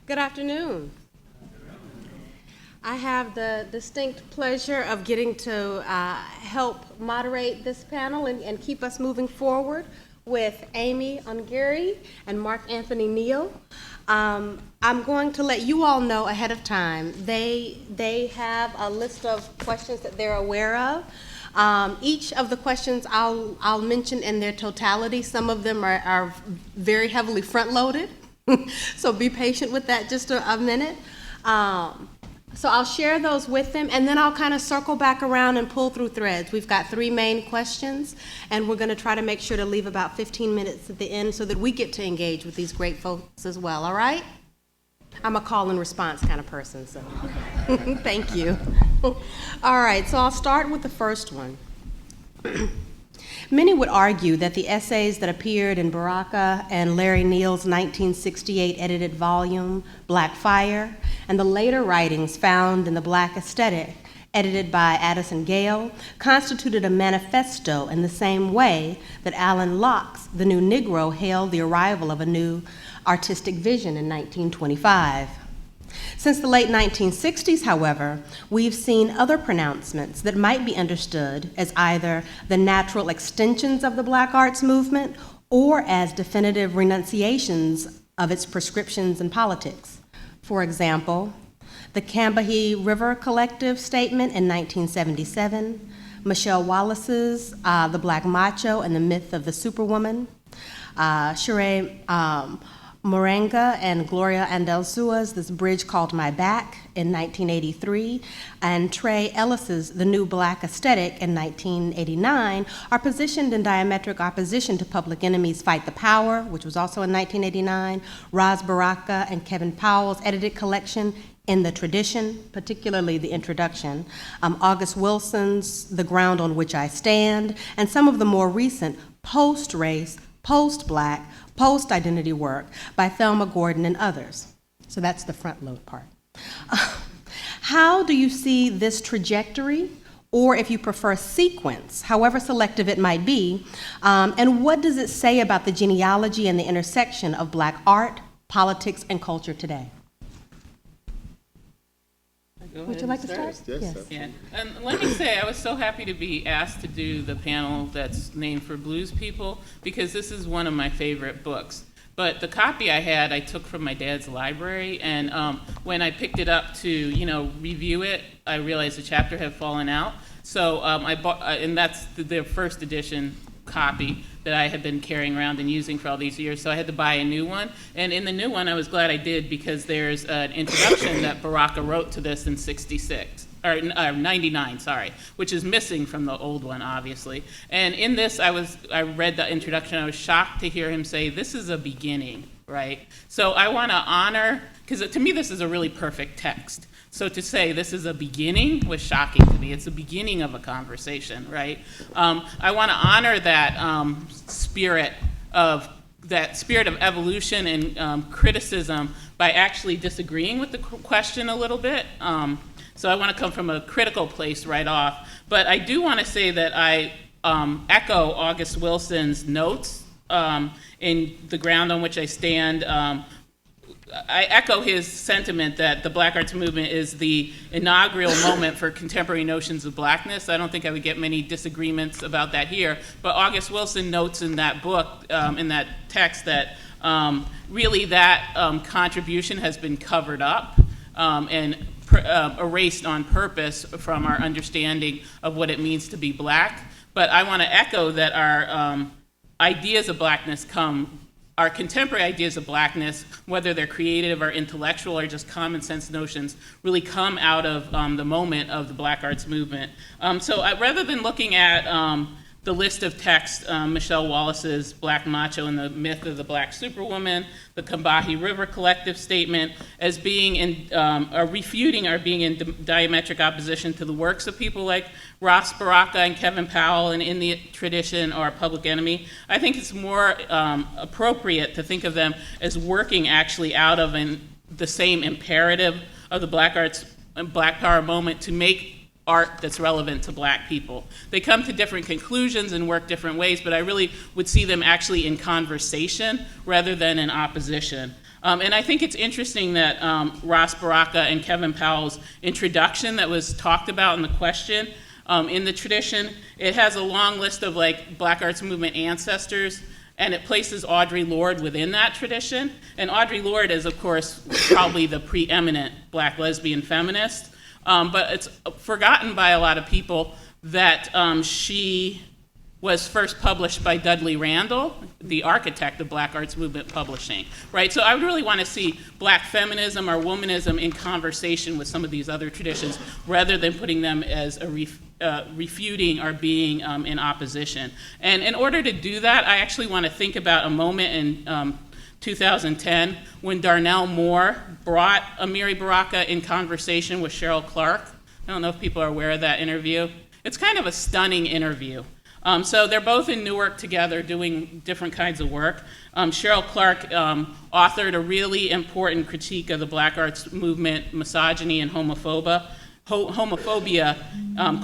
Good afternoon. I have the distinct pleasure of getting to help moderate this panel and keep us moving forward with Amy Ongiri and Mark Anthony Neal. I'm going to let you all know ahead of time. They have a list of questions that they're aware of. Each of the questions I'll mention in their totality. Some of them are very heavily front-loaded, so be patient with that just a minute. So I'll share those with them, and then I'll kind of circle back around and pull through threads. We've got 3 main questions, and we're going to try to make sure to leave about 15 minutes at the end so that we get to engage with these great folks as well, all right? I'm a call and response kind of person, so thank you. All right, so I'll start with the first one. Many would argue that the essays that appeared in Baraka and Larry Neal's 1968 edited volume, Black Fire, and the later writings found in the Black Aesthetic, edited by Addison Gale, constituted a manifesto in the same way that Alan Locke's The New Negro hailed the arrival of a new artistic vision in 1925. Since the late 1960s, however, we've seen other pronouncements that might be understood as either the natural extensions of the Black arts movement or as definitive renunciations of its prescriptions and politics. For example, the Combahee River Collective statement in 1977, Michelle Wallace's The Black Macho and the Myth of the Superwoman, Sheree Morenga and Gloria Andelsua's This Bridge Called My Back in 1983, and Trey Ellis's The New Black Aesthetic in 1989 are positioned in diametric opposition to Public Enemy's Fight the Power, which was also in 1989, Roz Baraka and Kevin Powell's edited collection In the Tradition, particularly the introduction, August Wilson's The Ground on Which I Stand, and some of the more recent post-race, post-Black, post-identity work by Thelma Gordon and others. So that's the front load part. How do you see this trajectory, or if you prefer sequence, however selective it might be, and what does it say about the genealogy and the intersection of Black art, politics, and culture today? Would you like to start? Yes. Yeah, and let me say, I was so happy to be asked to do the panel that's named for Blues People, because this is one of my favorite books. But the copy I had, I took from my dad's library, and when I picked it up to, review it, I realized the chapter had fallen out. So I bought, and that's the first edition copy that I had been carrying around and using for all these years, so I had to buy a new one. And in the new one, I was glad I did, because there's an introduction that Baraka wrote to this in 99, which is missing from the old one, obviously. And in this, I read the introduction, I was shocked to hear him say, this is a beginning, right? So I want to honor, because to me this is a really perfect text. So to say this is a beginning was shocking to me. It's the beginning of a conversation, right? I want to honor that spirit of evolution and criticism by actually disagreeing with the question a little bit. So I want to come from a critical place right off. But I do want to say that I echo August Wilson's notes in The Ground on Which I Stand. I echo his sentiment that the Black arts movement is the inaugural moment for contemporary notions of Blackness. I don't think I would get many disagreements about that here, but August Wilson notes in that book, in that text, that really that contribution has been covered up and erased on purpose from our understanding of what it means to be Black. But I want to echo that our ideas of Blackness our contemporary ideas of Blackness, whether they're creative or intellectual or just common sense notions, really come out of the moment of the Black arts movement. So rather than looking at the list of texts, Michelle Wallace's Black Macho and the Myth of the Black Superwoman, the Combahee River Collective statement, as being refuting or being in diametric opposition to the works of people like Ross Baraka and Kevin Powell and In the Tradition or Public Enemy, I think it's more appropriate to think of them as working actually out of the same imperative of the Black arts and Black Power moment to make art that's relevant to Black people. They come to different conclusions and work different ways, but I really would see them actually in conversation rather than in opposition. And I think it's interesting that Ras Baraka and Kevin Powell's introduction that was talked about in the question in the tradition, it has a long list of like Black arts movement ancestors, and it places Audre Lorde within that tradition. And Audre Lorde is, of course, probably the preeminent Black lesbian feminist, but it's forgotten by a lot of people that she was first published by Dudley Randall, the architect of Black Arts Movement Publishing, right? So I would really want to see Black feminism or womanism in conversation with some of these other traditions, rather than putting them as a refuting or being in opposition. And in order to do that, I actually want to think about a moment in 2010 when Darnell Moore brought Amiri Baraka in conversation with Cheryl Clark. I don't know if people are aware of that interview. It's kind of a stunning interview. So they're both in Newark together doing different kinds of work. Cheryl Clark authored a really important critique of the Black arts movement, misogyny and homophobia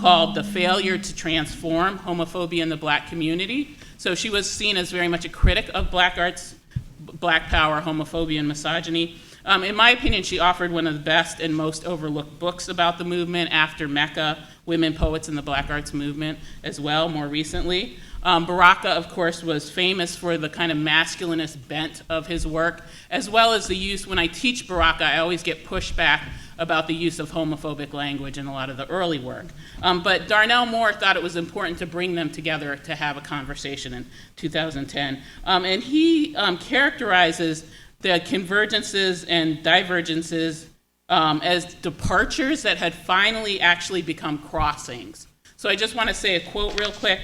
called The Failure to Transform Homophobia in the Black Community. So she was seen as very much a critic of Black arts, Black power, homophobia, and misogyny. In my opinion, she offered one of the best and most overlooked books about the movement after Mecca, Women Poets in the Black Arts Movement as well, more recently. Baraka, of course, was famous for the kind of masculinist bent of his work, as well as the use, when I teach Baraka, I always get pushback about the use of homophobic language in a lot of the early work. But Darnell Moore thought it was important to bring them together to have a conversation in 2010. And he characterizes the convergences and divergences as departures that had finally actually become crossings. So I just want to say a quote real quick.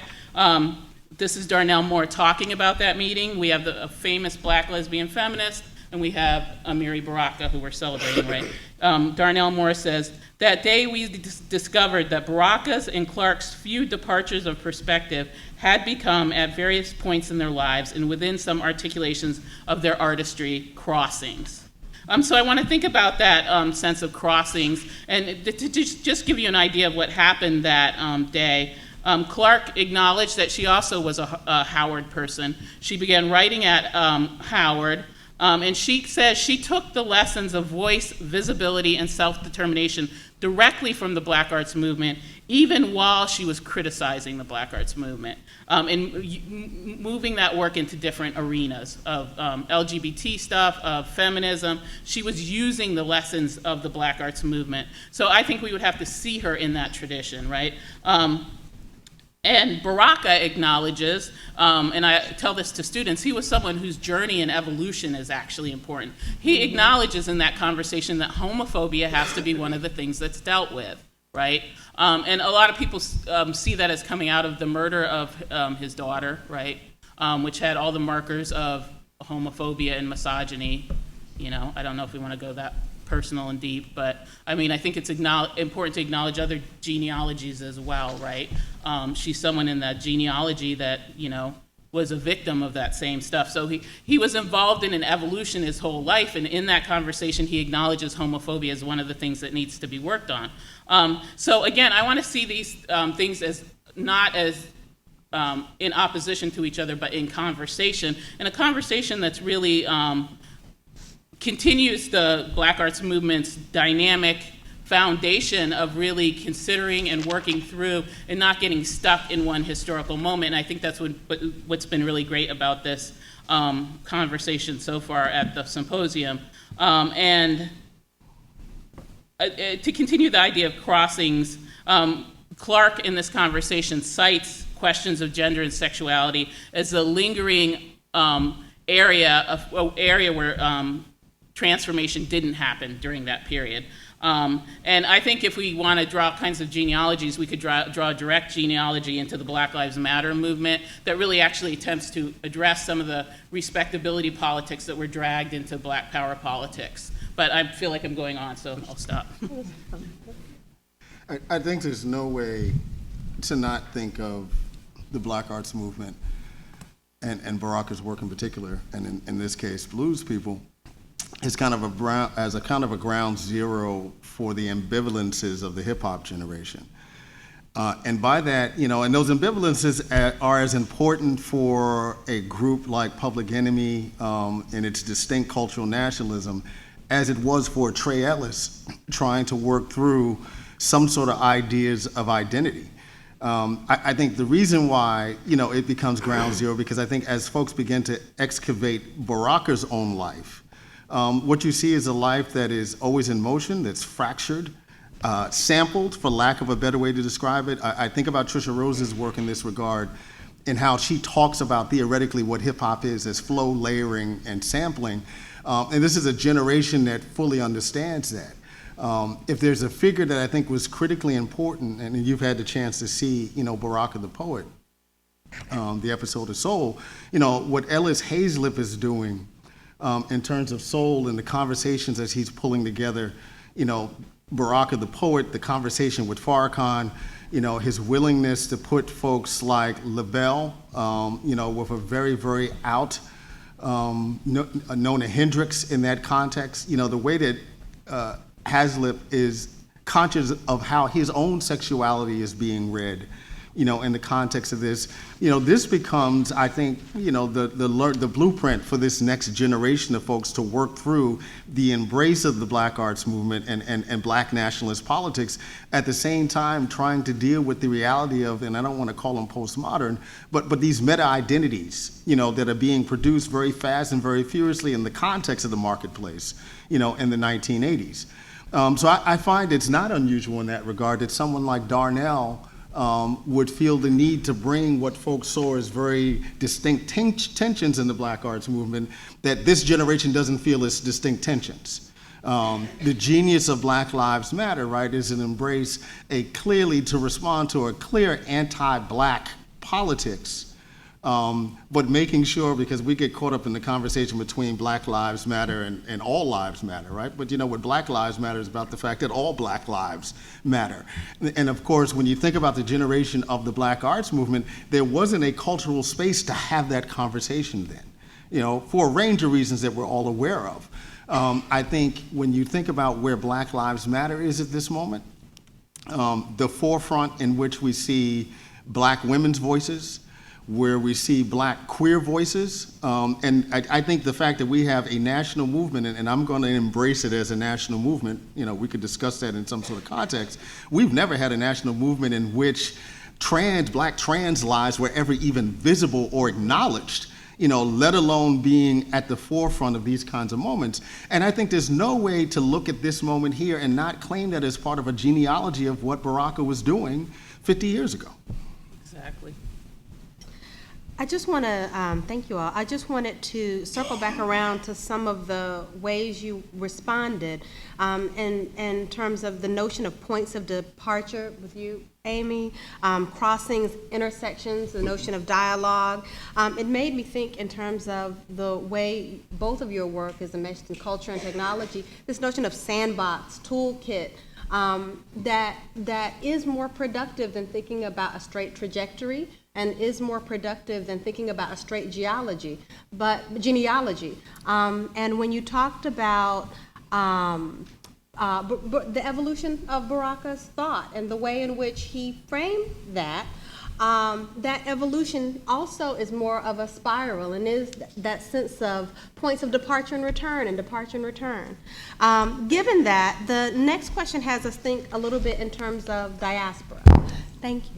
This is Darnell Moore talking about that meeting. We have a famous Black lesbian feminist, and we have Amiri Baraka, who we're celebrating, right? Darnell Moore says, "That day we discovered that Baraka's and Clark's few departures of perspective had become, at various points in their lives and within some articulations of their artistry, crossings." So I want to think about that sense of crossings, and to just give you an idea of what happened that day. Clark acknowledged that she also was a Howard person. She began writing at Howard, and she says she took the lessons of voice, visibility, and self-determination directly from the Black arts movement, even while she was criticizing the Black arts movement, and moving that work into different arenas of LGBT stuff, of feminism. She was using the lessons of the Black arts movement. So I think we would have to see her in that tradition, right? And Baraka acknowledges, and I tell this to students, he was someone whose journey and evolution is actually important. He acknowledges in that conversation that homophobia has to be one of the things that's dealt with, right? And a lot of people see that as coming out of the murder of his daughter, right? Which had all the markers of homophobia and misogyny. You know, I don't know if we want to go that personal and deep, but I mean, I think it's important to acknowledge other genealogies as well, right? She's someone in that genealogy that, you know, was a victim of that same stuff. So he was involved in an evolution his whole life, and in that conversation, he acknowledges homophobia as one of the things that needs to be worked on. So again, I want to see these things as not as in opposition to each other, but in conversation, and a conversation that's really continues the Black arts movement's dynamic foundation of really considering and working through and not getting stuck in one historical moment. And I think that's what's been really great about this conversation so far at the symposium. And to continue the idea of crossings, Clark in this conversation cites questions of gender and sexuality as a lingering area where transformation didn't happen during that period. And I think if we want to draw kinds of genealogies, we could draw direct genealogy into the Black Lives Matter movement that really actually attempts to address some of the respectability politics that were dragged into Black power politics. But I feel like I'm going on, so I'll stop. I think there's no way to not think of the Black arts movement and Baraka's work in particular, and in this case, blues people, as kind of a ground zero for the ambivalences of the hip hop generation. And by that, and those ambivalences are as important for a group like Public Enemy and its distinct cultural nationalism as it was for Trey Ellis trying to work through some sort of ideas of identity. I think the reason why, it becomes ground zero, because I think as folks begin to excavate Baraka's own life, what you see is a life that is always in motion, that's fractured, sampled, for lack of a better way to describe it. I think about Trisha Rose's work in this regard and how she talks about theoretically what hip hop is as flow, layering, and sampling. And this is a generation that fully understands that. If there's a figure that I think was critically important, and you've had the chance to see, Baraka the Poet, the episode of Soul, what Ellis Hazlip is doing in terms of soul and the conversations as he's pulling together, Baraka the Poet, the conversation with Farrakhan, his willingness to put folks like LaBelle, with a very, very out, Nona Hendrix in that context, the way that Hazlip is conscious of how his own sexuality is being read, in the context of this, this becomes, I think, the blueprint for this next generation of folks to work through the embrace of the Black arts movement and Black nationalist politics, at the same time trying to deal with the reality of, and I don't want to call them postmodern, but these meta-identities, that are being produced very fast and very furiously in the context of the marketplace, in the 1980s. So I find it's not unusual in that regard that someone like Darnell would feel the need to bring what folks saw as very distinct tensions in the Black arts movement that this generation doesn't feel as distinct tensions. The genius of Black Lives Matter, right, is an embrace to respond to a clear anti-Black politics, but making sure, because we get caught up in the conversation between Black Lives Matter and all lives matter, right? But what Black Lives Matter is about the fact that all Black lives matter. And of course, when you think about the generation of the Black arts movement, there wasn't a cultural space to have that conversation then, for a range of reasons that we're all aware of. I think when you think about where Black Lives Matter is at this moment, the forefront in which we see Black women's voices, where we see Black queer voices. And I think the fact that we have a national movement, and I'm going to embrace it as a national movement, we could discuss that in some sort of context. We've never had a national movement in which Black trans lives were ever even visible or acknowledged, let alone being at the forefront of these kinds of moments. And I think there's no way to look at this moment here and not claim that as part of a genealogy of what Baraka was doing 50 years ago. Exactly. I just want to, thank you all. I just wanted to circle back around to some of the ways you responded in terms of the notion of points of departure with you, Amy, crossings, intersections, the notion of dialogue. It made me think in terms of the way both of your work is enmeshed in culture and technology, this notion of sandbox, toolkit, that is more productive than thinking about a straight trajectory, and is more productive than thinking about a straight genealogy. And when you talked about the evolution of Baraka's thought and the way in which he framed that, that evolution also is more of a spiral and is that sense of points of departure and return and departure and return. Given that, the next question has us think a little bit in terms of diaspora. Thank you.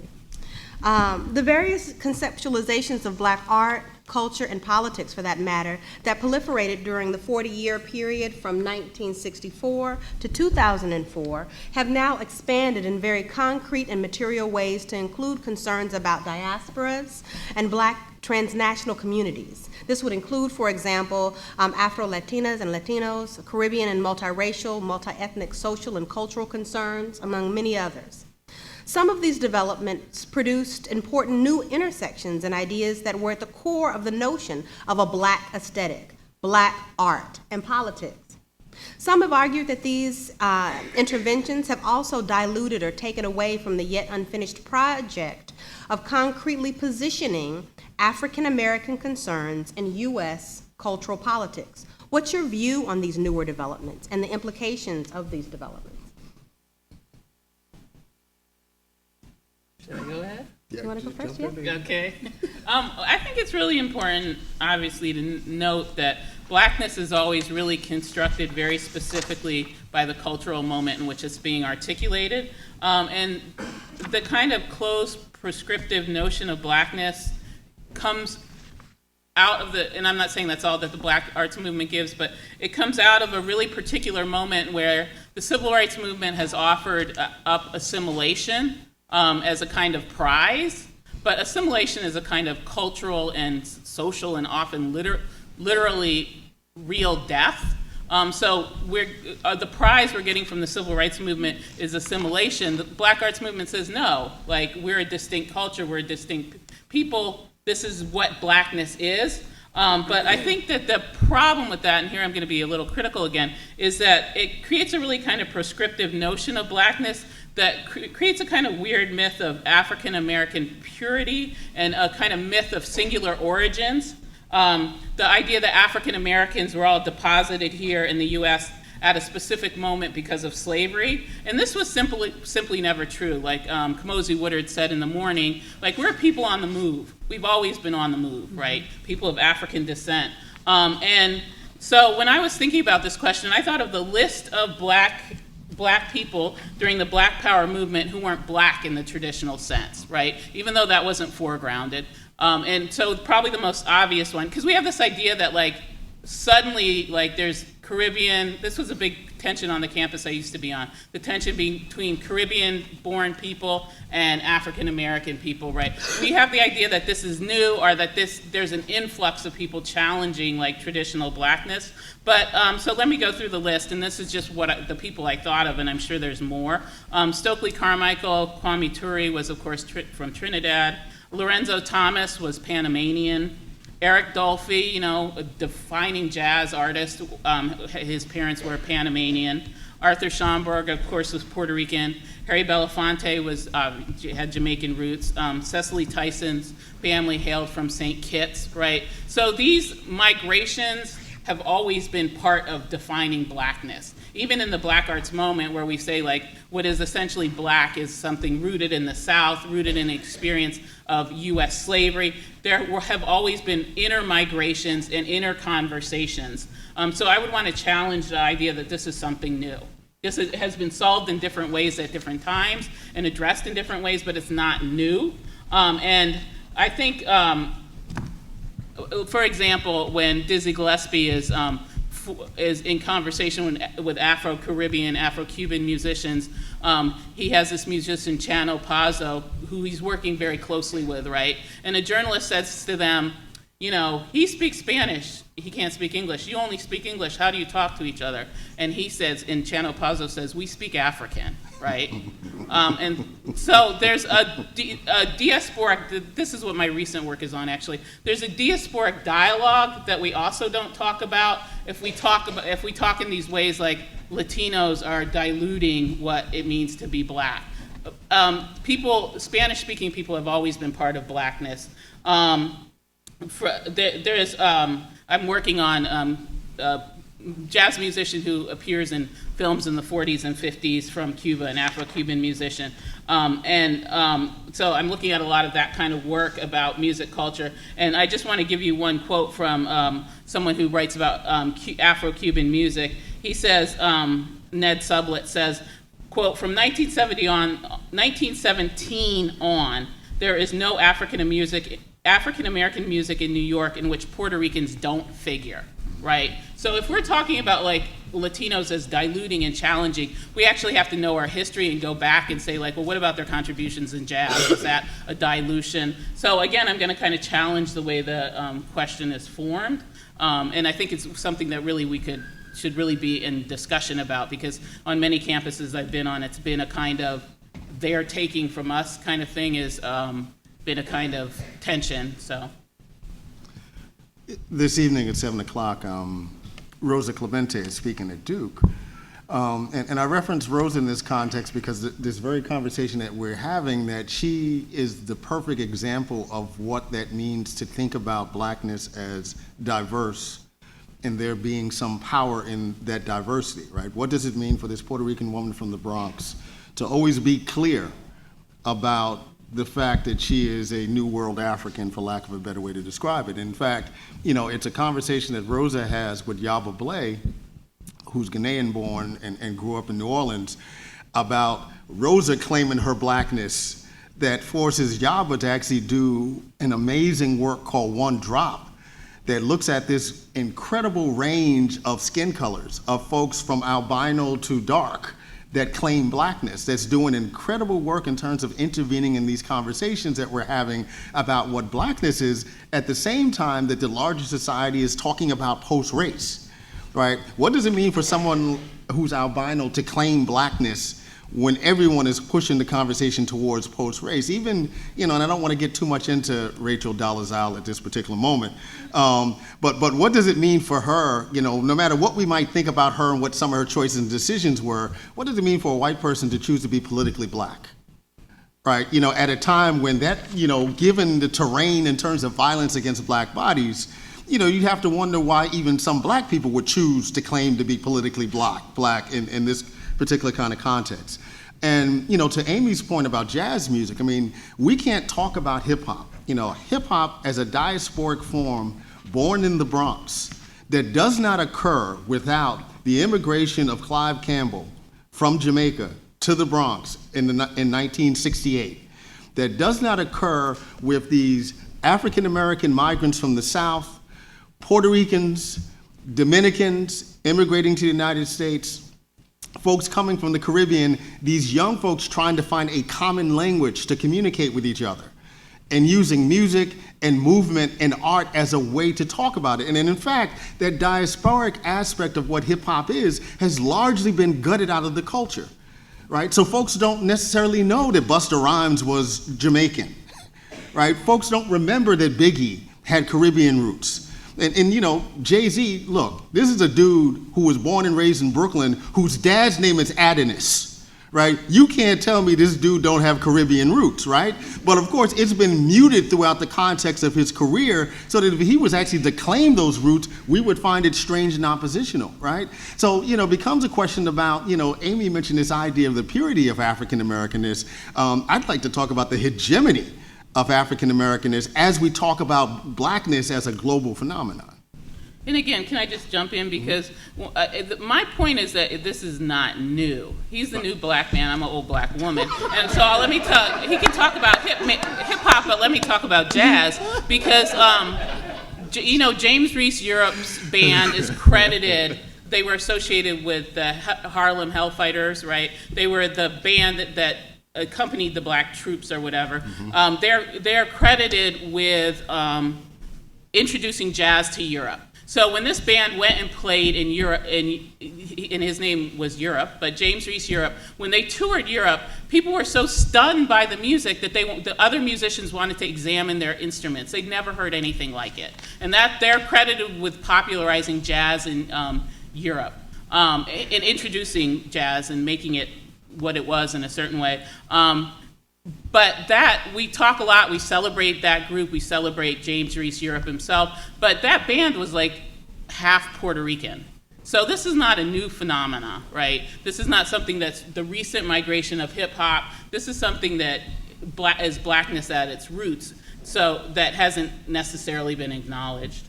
The various conceptualizations of Black art, culture, and politics, for that matter, that proliferated during the 40-year period from 1964 to 2004 have now expanded in very concrete and material ways to include concerns about diasporas and Black transnational communities. This would include, for example, Afro-Latinas and Latinos, Caribbean and multiracial, multi-ethnic social and cultural concerns, among many others. Some of these developments produced important new intersections and ideas that were at the core of the notion of a Black aesthetic, Black art, and politics. Some have argued that these interventions have also diluted or taken away from the yet unfinished project of concretely positioning African American concerns in U.S. cultural politics. What's your view on these newer developments and the implications of these developments? Should I go ahead? You want to go first? Yeah. Okay. I think it's really important, obviously, to note that Blackness is always really constructed very specifically by the cultural moment in which it's being articulated. And the kind of closed prescriptive notion of Blackness comes out of and I'm not saying that's all that the Black arts movement gives, but it comes out of a really particular moment where the civil rights movement has offered up assimilation as a kind of prize, but assimilation is a kind of cultural and social and often literally real death. So the prize we're getting from the civil rights movement is assimilation. The Black arts movement says no, like we're a distinct culture, we're a distinct people, this is what Blackness is. But I think that the problem with that, and here I'm going to be a little critical again, is that it creates a really kind of prescriptive notion of Blackness that creates a kind of weird myth of African American purity and a kind of myth of singular origins. The idea that African Americans were all deposited here in the U.S. at a specific moment because of slavery, and this was simply never true. Like Kamosi Woodard said in the morning, like we're people on the move. We've always been on the move, right? People of African descent. And so when I was thinking about this question, I thought of the list of black people during the Black Power movement who weren't black in the traditional sense, right? Even though that wasn't foregrounded. And so probably the most obvious one, because we have this idea that like suddenly like there's Caribbean, this was a big tension on the campus I used to be on, the tension between Caribbean-born people and African-American people, right? We have the idea that this is new or that there's an influx of people challenging like traditional Blackness. But so let me go through the list, and this is just the people I thought of, and I'm sure there's more. Stokely Carmichael, Kwame Ture was of course from Trinidad. Lorenzo Thomas was Panamanian. Eric Dolphy, a defining jazz artist. His parents were Panamanian. Arthur Schomburg, of course, was Puerto Rican. Harry Belafonte had Jamaican roots. Cecily Tyson's family hailed from St. Kitts, right? So these migrations have always been part of defining Blackness. Even in the Black arts moment where we say like what is essentially Black is something rooted in the South, rooted in the experience of US slavery, there have always been inner migrations and inner conversations. So I would want to challenge the idea that this is something new. This has been solved in different ways at different times and addressed in different ways, but it's not new. And I think, for example, when Dizzy Gillespie is in conversation with Afro-Caribbean, Afro-Cuban musicians, he has this musician, Chano Pazzo, who he's working very closely with, right? And a journalist says to them, he speaks Spanish, he can't speak English. You only speak English, how do you talk to each other? And he says, and Chano Pazzo says, we speak African, right? And so there's a diasporic, this is what my recent work is on actually, there's a diasporic dialogue that we also don't talk about if we talk in these ways like Latinos are diluting what it means to be Black. Spanish-speaking people have always been part of Blackness. I'm working on a jazz musician who appears in films in the 40s and 50s from Cuba, an Afro-Cuban musician. So I'm looking at a lot of that kind of work about music culture. And I just want to give you one quote from someone who writes about Afro-Cuban music. He says, Ned Sublett says, quote, from 1917 on, there is no African American music in New York in which Puerto Ricans don't figure, right? So if we're talking about like Latinos as diluting and challenging, we actually have to know our history and go back and say like, well, what about their contributions in jazz? Is that a dilution? So again, I'm going to kind of challenge the way the question is formed, and I think it's something that really should really be in discussion about, because on many campuses I've been on, it's been a kind of they're taking from us kind of thing is been a kind of tension. So this evening at 7 o'clock, Rosa Clemente is speaking at Duke. And I reference Rosa in this context because this very conversation that we're having, that she is the perfect example of what that means to think about Blackness as diverse and there being some power in that diversity, right? What does it mean for this Puerto Rican woman from the Bronx to always be clear about the fact that she is a New World African, for lack of a better way to describe it. In fact, it's a conversation that Rosa has with Yaba Blay, who's Ghanaian born and grew up in New Orleans, about Rosa claiming her blackness that forces Yaba to actually do an amazing work called One Drop that looks at this incredible range of skin colors of folks from albino to dark that claim blackness, that's doing incredible work in terms of intervening in these conversations that we're having about what blackness is, at the same time that the larger society is talking about post-race, right? What does it mean for someone who's albino to claim blackness when everyone is pushing the conversation towards post-race? Even, and I don't want to get too much into Rachel Dolezal at this particular moment, but what does it mean for her, no matter what we might think about her and what some of her choices and decisions were, what does it mean for a white person to choose to be politically black? Right, at a time when that, given the terrain in terms of violence against black bodies, you have to wonder why even some black people would choose to claim to be politically black in this particular kind of context. And, to Amy's point about jazz music, we can't talk about hip hop. Hip hop as a diasporic form born in the Bronx that does not occur without the immigration of Clive Campbell from Jamaica to the Bronx in 1968, that does not occur with these African American migrants from the South, Puerto Ricans, Dominicans immigrating to the United States, folks coming from the Caribbean, these young folks trying to find a common language to communicate with each other, and using music and movement and art as a way to talk about it. And in fact, that diasporic aspect of what hip hop is has largely been gutted out of the culture, right? So folks don't necessarily know that Busta Rhymes was Jamaican, right? Folks don't remember that Biggie had Caribbean roots. And Jay-Z, look, this is a dude who was born and raised in Brooklyn whose dad's name is Adonis, right? You can't tell me this dude don't have Caribbean roots, right? But of course, it's been muted throughout the context of his career, so that if he was actually to claim those roots, we would find it strange and oppositional, right? So, becomes a question about, Amy mentioned this idea of the purity of African Americanness. I'd like to talk about the hegemony of African Americanness as we talk about blackness as a global phenomenon. And again, can I just jump in? Because my point is that this is not new. He's the new black man, I'm an old black woman. And so let me tell, he can talk about hip hop, but let me talk about jazz. Because, James Reese Europe's band is credited, they were associated with the Harlem Hellfighters, right? They were the band that accompanied the black troops or whatever. They're credited with introducing jazz to Europe. So when this band went and played in Europe, and his name was Europe, but James Reese Europe, when they toured Europe, people were so stunned by the music that the other musicians wanted to examine their instruments. They'd never heard anything like it. And that they're credited with popularizing jazz in Europe, and introducing jazz and making it what it was in a certain way. But that, we talk a lot, we celebrate that group, we celebrate James Reese Europe himself, but that band was like half Puerto Rican. So this is not a new phenomena, right? This is not something that's the recent migration of hip hop. This is something that is blackness at its roots, so that hasn't necessarily been acknowledged.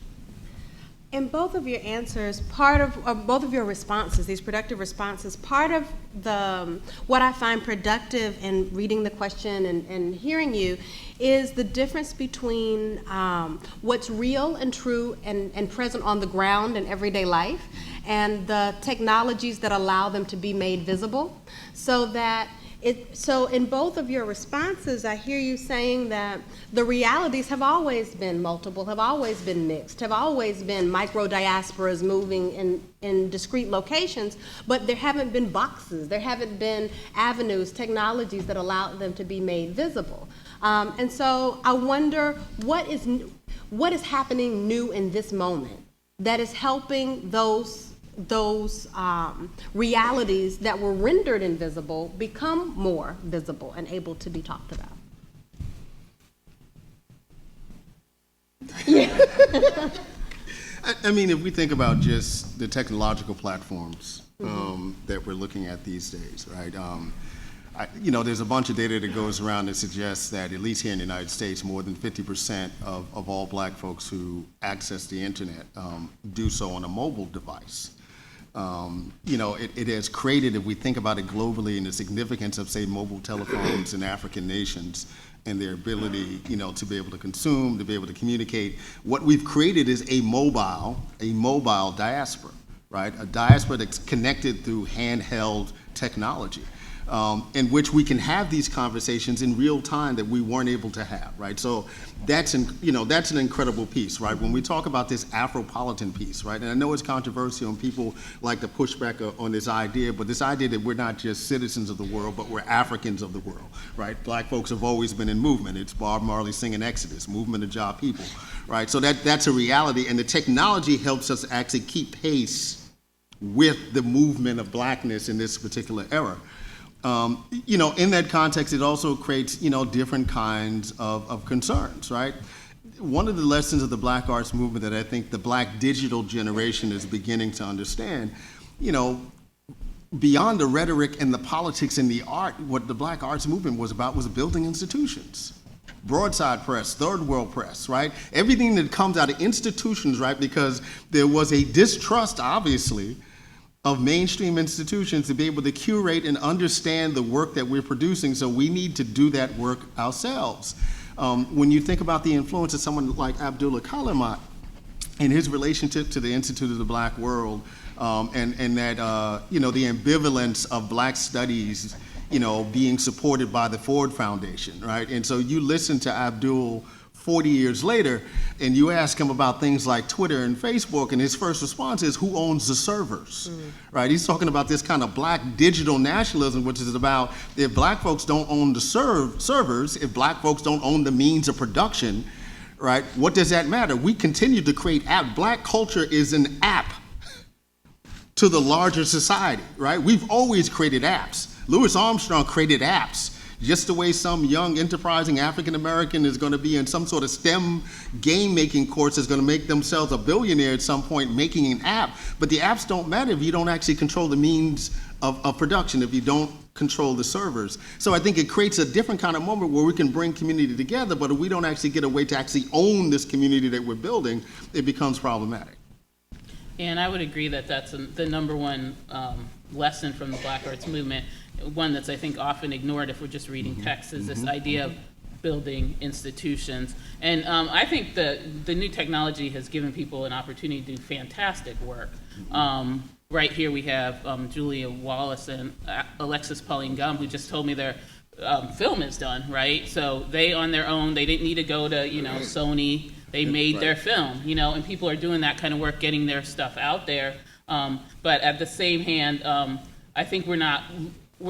In both of your answers, both of your responses, these productive responses, part of what I find productive in reading the question and hearing you is the difference between what's real and true and present on the ground in everyday life, and the technologies that allow them to be made visible. So in both of your responses, I hear you saying that the realities have always been multiple, have always been mixed, have always been micro-diasporas moving in discrete locations, but there haven't been boxes, there haven't been avenues, technologies that allow them to be made visible. And so I wonder what is happening new in this moment that is helping those realities that were rendered invisible become more visible and able to be talked about. I mean, if we think about just the technological platforms that we're looking at these days, right? there's a bunch of data that goes around that suggests that, at least here in the United States, more than 50% of all black folks who access the internet do so on a mobile device. It has created, if we think about it globally, and the significance of, say, mobile telephones in African nations and their ability, to be able to consume, to be able to communicate. What we've created is a mobile diaspora, right? A diaspora that's connected through handheld technology, in which we can have these conversations in real time that we weren't able to have, right? So that's an incredible piece, right? When we talk about this Afropolitan piece, right? And I know it's controversial and people like to push back on this idea, but this idea that we're not just citizens of the world, but we're Africans of the world, right? Black folks have always been in movement. It's Bob Marley singing Exodus, movement of job people, right? So that's a reality, and the technology helps us actually keep pace with the movement of blackness in this particular era. In that context, it also creates, different kinds of concerns, right? One of the lessons of the Black arts movement that I think the Black digital generation is beginning to understand, beyond the rhetoric and the politics and the art, what the Black arts movement was about was building institutions. Broadside press, third world press, right? Everything that comes out of institutions, right? Because there was a distrust, obviously, of mainstream institutions to be able to curate and understand the work that we're producing, so we need to do that work ourselves. When you think about the influence of someone like Abdullah Kalamat and his relationship to the Institute of the Black World, and that, the ambivalence of Black studies, being supported by the Ford Foundation, right? And so you listen to Abdul 40 years later, and you ask him about things like Twitter and Facebook, and his first response is, who owns the servers, right? He's talking about this kind of Black digital nationalism, which is about, if Black folks don't own the servers, if Black folks don't own the means of production, right, what does that matter? We continue to create apps. Black culture is an app to the larger society, right? We've always created apps. Louis Armstrong created apps. Just the way some young, enterprising African-American is going to be in some sort of STEM game-making course is going to make themselves a billionaire at some point making an app. But the apps don't matter if you don't actually control the means of production, if you don't control the servers. So I think it creates a different kind of moment where we can bring community together, but if we don't actually get a way to actually own this community that we're building, it becomes problematic. And I would agree that that's the number one lesson from the Black arts movement. One that's, I think, often ignored if we're just reading text, is this idea of building institutions. And I think the new technology has given people an opportunity to do fantastic work. Right here we have Julia Wallace and Alexis Pauline Gum, who just told me their film is done, right? So they, on their own, they didn't need to go to, Sony. They made their film, and people are doing that kind of work, getting their stuff out there. But at the same hand, I think we're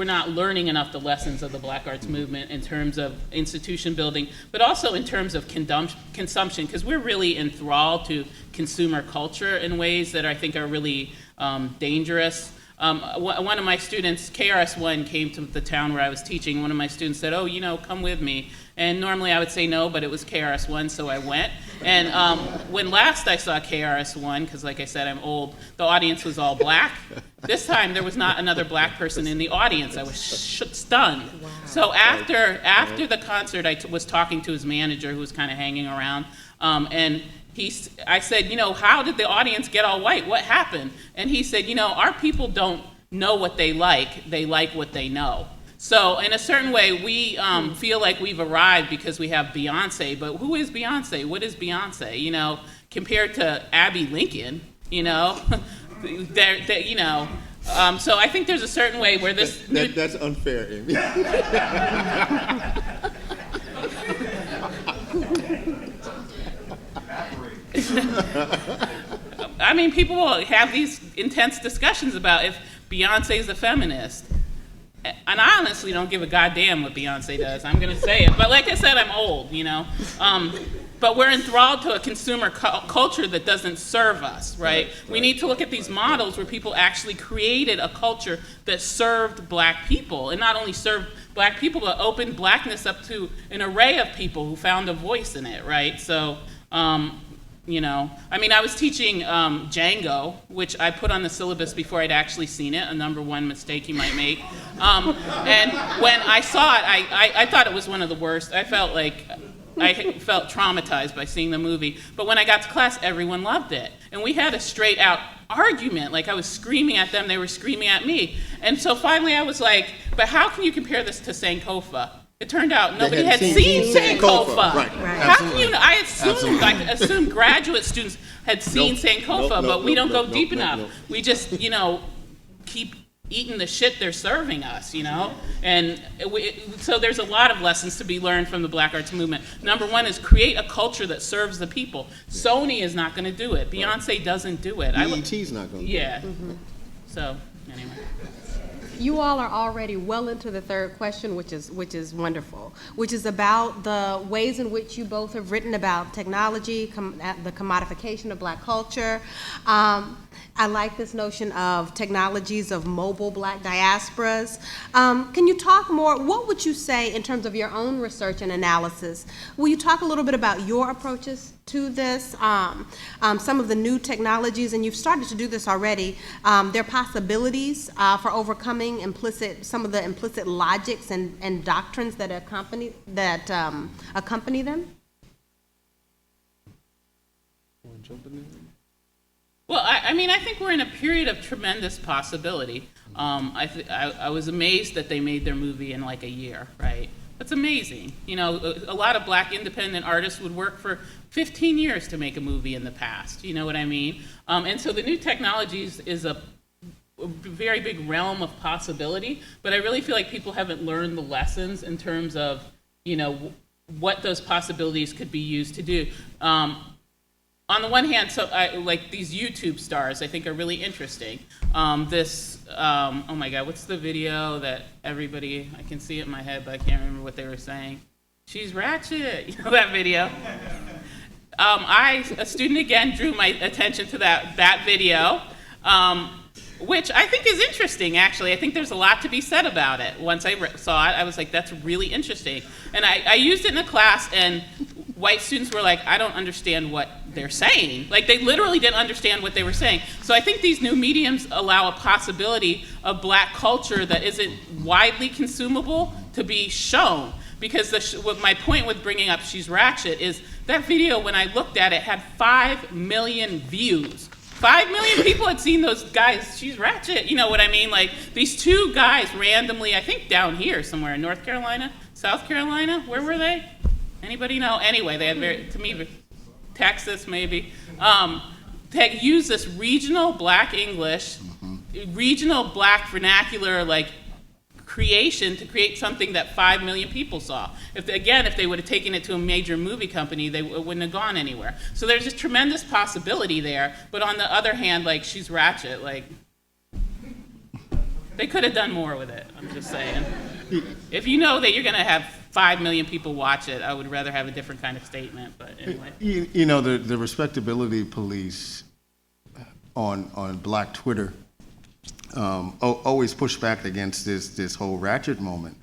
not learning enough the lessons of the Black arts movement in terms of institution building, but also in terms of consumption, because we're really enthralled to consumer culture in ways that I think are really dangerous. One of my students, KRS-One, came to the town where I was teaching. One of my students said, come with me. And normally I would say no, but it was KRS-One, so I went. And when last I saw KRS-One, because like I said, I'm old, the audience was all Black. This time there was not another Black person in the audience. I was stunned. Wow. So after the concert, I was talking to his manager, who was kind of hanging around, and I said, how did the audience get all white? What happened? And he said, our people don't know what they like what they know. So in a certain way, we feel like we've arrived because we have Beyonce, but who is Beyonce? What is Beyonce? Compared to Abby Lincoln, so I think there's a certain way where this... That's unfair, Amy. I mean, people will have these intense discussions about if Beyonce is a feminist. And I honestly don't give a goddamn what Beyonce does. I'm going to say it. But like I said, I'm old, But we're enthralled to a consumer culture that doesn't serve us, right? We need to look at these models where people actually created a culture that served Black people. And not only served Black people, but opened Blackness up to an array of people who found a voice in it, right? So you know. I mean, I was teaching Django, which I put on the syllabus before I'd actually seen it, a #1 mistake you might make. And when I saw it, I thought it was one of the worst. I felt traumatized by seeing the movie. But when I got to class, everyone loved it. And we had a straight out argument. Like, I was screaming at them, they were screaming at me. And so finally I was like, but how can you compare this to Sankofa? It turned out nobody had seen Sankofa. Right. How can you? I assumed graduate students had seen Sankofa, but we don't go deep enough. We just, keep eating the shit they're serving us, And so there's a lot of lessons to be learned from the Black Arts Movement. #1 is create a culture that serves the people. Sony is not going to do it. Beyonce doesn't do it. BET's not going to do it. Yeah. So, anyway. You all are already well into the third question, which is wonderful, which is about the ways in which you both have written about technology, the commodification of Black culture. I like this notion of technologies of mobile Black diasporas. Can you talk more? What would you say in terms of your own research and analysis? Will you talk a little bit about your approaches to this, some of the new technologies, and you've started to do this already, their possibilities for overcoming some of the implicit logics and doctrines that accompany them? Well, I think we're in a period of tremendous possibility. I was amazed that they made their movie in like a year, right? That's amazing. A lot of Black independent artists would work for 15 years to make a movie in the past, you know what I mean? And so the new technologies is a very big realm of possibility, but I really feel like people haven't learned the lessons in terms of, what those possibilities could be used to do. On the one hand, like these YouTube stars, I think are really interesting. Oh my God, what's the video that everybody, I can see it in my head, but I can't remember what they were saying. She's Ratchet, that video. A student again drew my attention to that video, which I think is interesting, actually. I think there's a lot to be said about it. Once I saw it, I was like, that's really interesting. And I used it in a class, and white students were like, I don't understand what they're saying. Like, they literally didn't understand what they were saying. So I think these new mediums allow a possibility of Black culture that isn't widely consumable to be shown. Because what my point with bringing up She's Ratchet is that video, when I looked at it, had 5 million views. 5 million people had seen those guys, She's Ratchet, you know what I mean? Like, these two guys randomly, I think down here somewhere in North Carolina, South Carolina, where were they? Anybody know? Anyway, they had Texas maybe, that used this regional Black English, regional Black vernacular, like, creation to create something that 5 million people saw. If they would have taken it to a major movie company, it wouldn't have gone anywhere. So there's just tremendous possibility there. But on the other hand, like, She's Ratchet, like, they could have done more with it, I'm just saying. If you know that you're going to have 5 million people watch it, I would rather have a different kind of statement, but anyway. The respectability police on Black Twitter always push back against this whole Ratchet moment.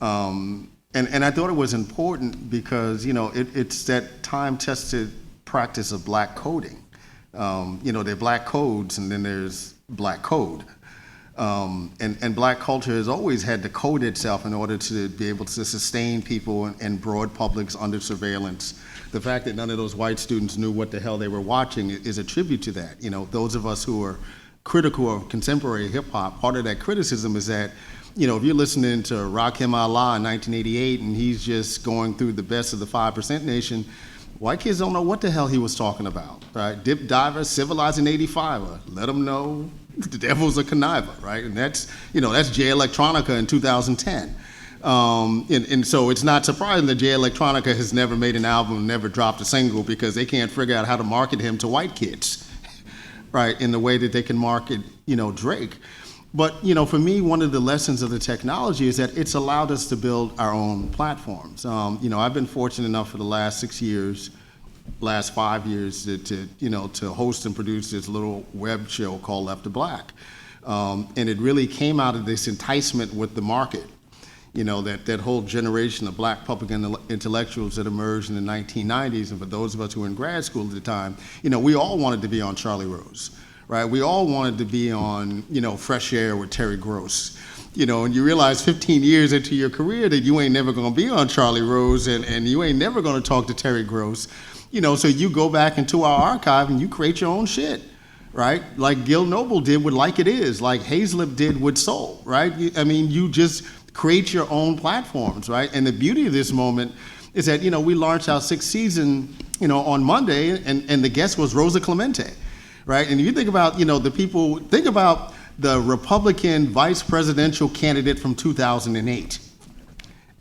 And I thought it was important because, it's that time-tested practice of Black coding. There are Black codes, and then there's Black code. And Black culture has always had to code itself in order to be able to sustain people and broad publics under surveillance. The fact that none of those white students knew what the hell they were watching is a tribute to that. Those of us who are critical of contemporary hip hop, part of that criticism is that, if you're listening to Rakim Allah in 1988 and he's just going through the best of the 5% nation, white kids don't know what the hell he was talking about, right? Dip Diver, Civilizing 85, let them know the devil's a conniver, right? And that's Jay Electronica in 2010. And so it's not surprising that Jay Electronica has never made an album, never dropped a single, because they can't figure out how to market him to white kids, right, in the way that they can market, Drake. But, for me, one of the lessons of the technology is that it's allowed us to build our own platforms. I've been fortunate enough for the last 5 years to host and produce this little web show called Left to Black. And it really came out of this enticement with the market. You know, that whole generation of black public intellectuals that emerged in the 1990s, and for those of us who were in grad school at the time, you know, we all wanted to be on Charlie Rose, right? We all wanted to be on, you know, Fresh Air with Terry Gross. You know, and you realize 15 years into your career that you ain't never gonna be on Charlie Rose, and you ain't never gonna talk to Terry Gross. You know, so you go back into our archive and you create your own shit, right? Like Gil Noble did with Like It Is, like Hazlip did with Soul, right? I mean, you just create your own platforms, right? And the beauty of this moment is that, you know, we launched our 6th season, you know, on Monday, and the guest was Rosa Clemente, right? And you think about, you know, think about the Republican vice presidential candidate from 2008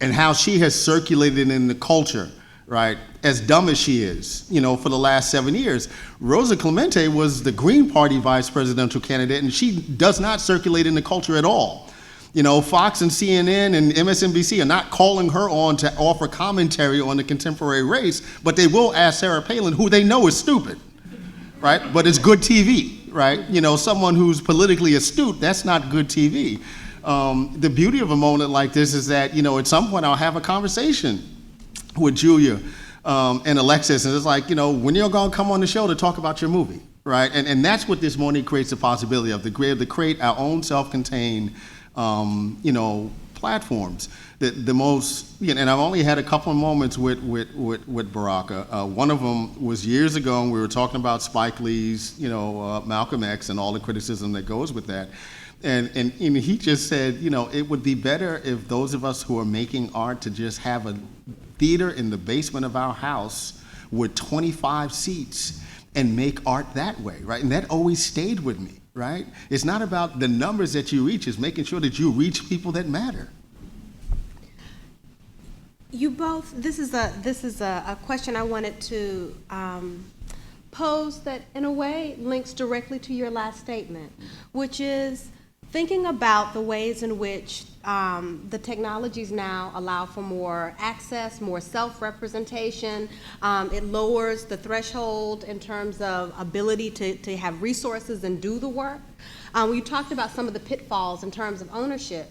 and how she has circulated in the culture, right? As dumb as she is, you know, for the last 7 years. Rosa Clemente was the Green Party vice presidential candidate, and she does not circulate in the culture at all. You know, Fox and CNN and MSNBC are not calling her on to offer commentary on the contemporary race, but they will ask Sarah Palin, who they know is stupid, right? But it's good TV, right? You know, someone who's politically astute, that's not good TV. The beauty of a moment like this is that, you know, at some point I'll have a conversation with Julia and Alexis, and it's like, you know, when you're gonna come on the show to talk about your movie, right? And that's what this morning creates the possibility of, to create our own self-contained you know, platforms. The most, you know, and I've only had a couple of moments with Baraka. One of them was years ago, and we were talking about Spike Lee's, you know, Malcolm X and all the criticism that goes with that. And he just said, you know, it would be better if those of us who are making art to just have a theater in the basement of our house with 25 seats and make art that way, right? And that always stayed with me. Right? It's not about the numbers that you reach, it's making sure that you reach people that matter. You both, this is a question I wanted to pose that in a way links directly to your last statement, which is thinking about the ways in which the technologies now allow for more access, more self-representation. It lowers the threshold in terms of ability to have resources and do the work. You talked about some of the pitfalls in terms of ownership.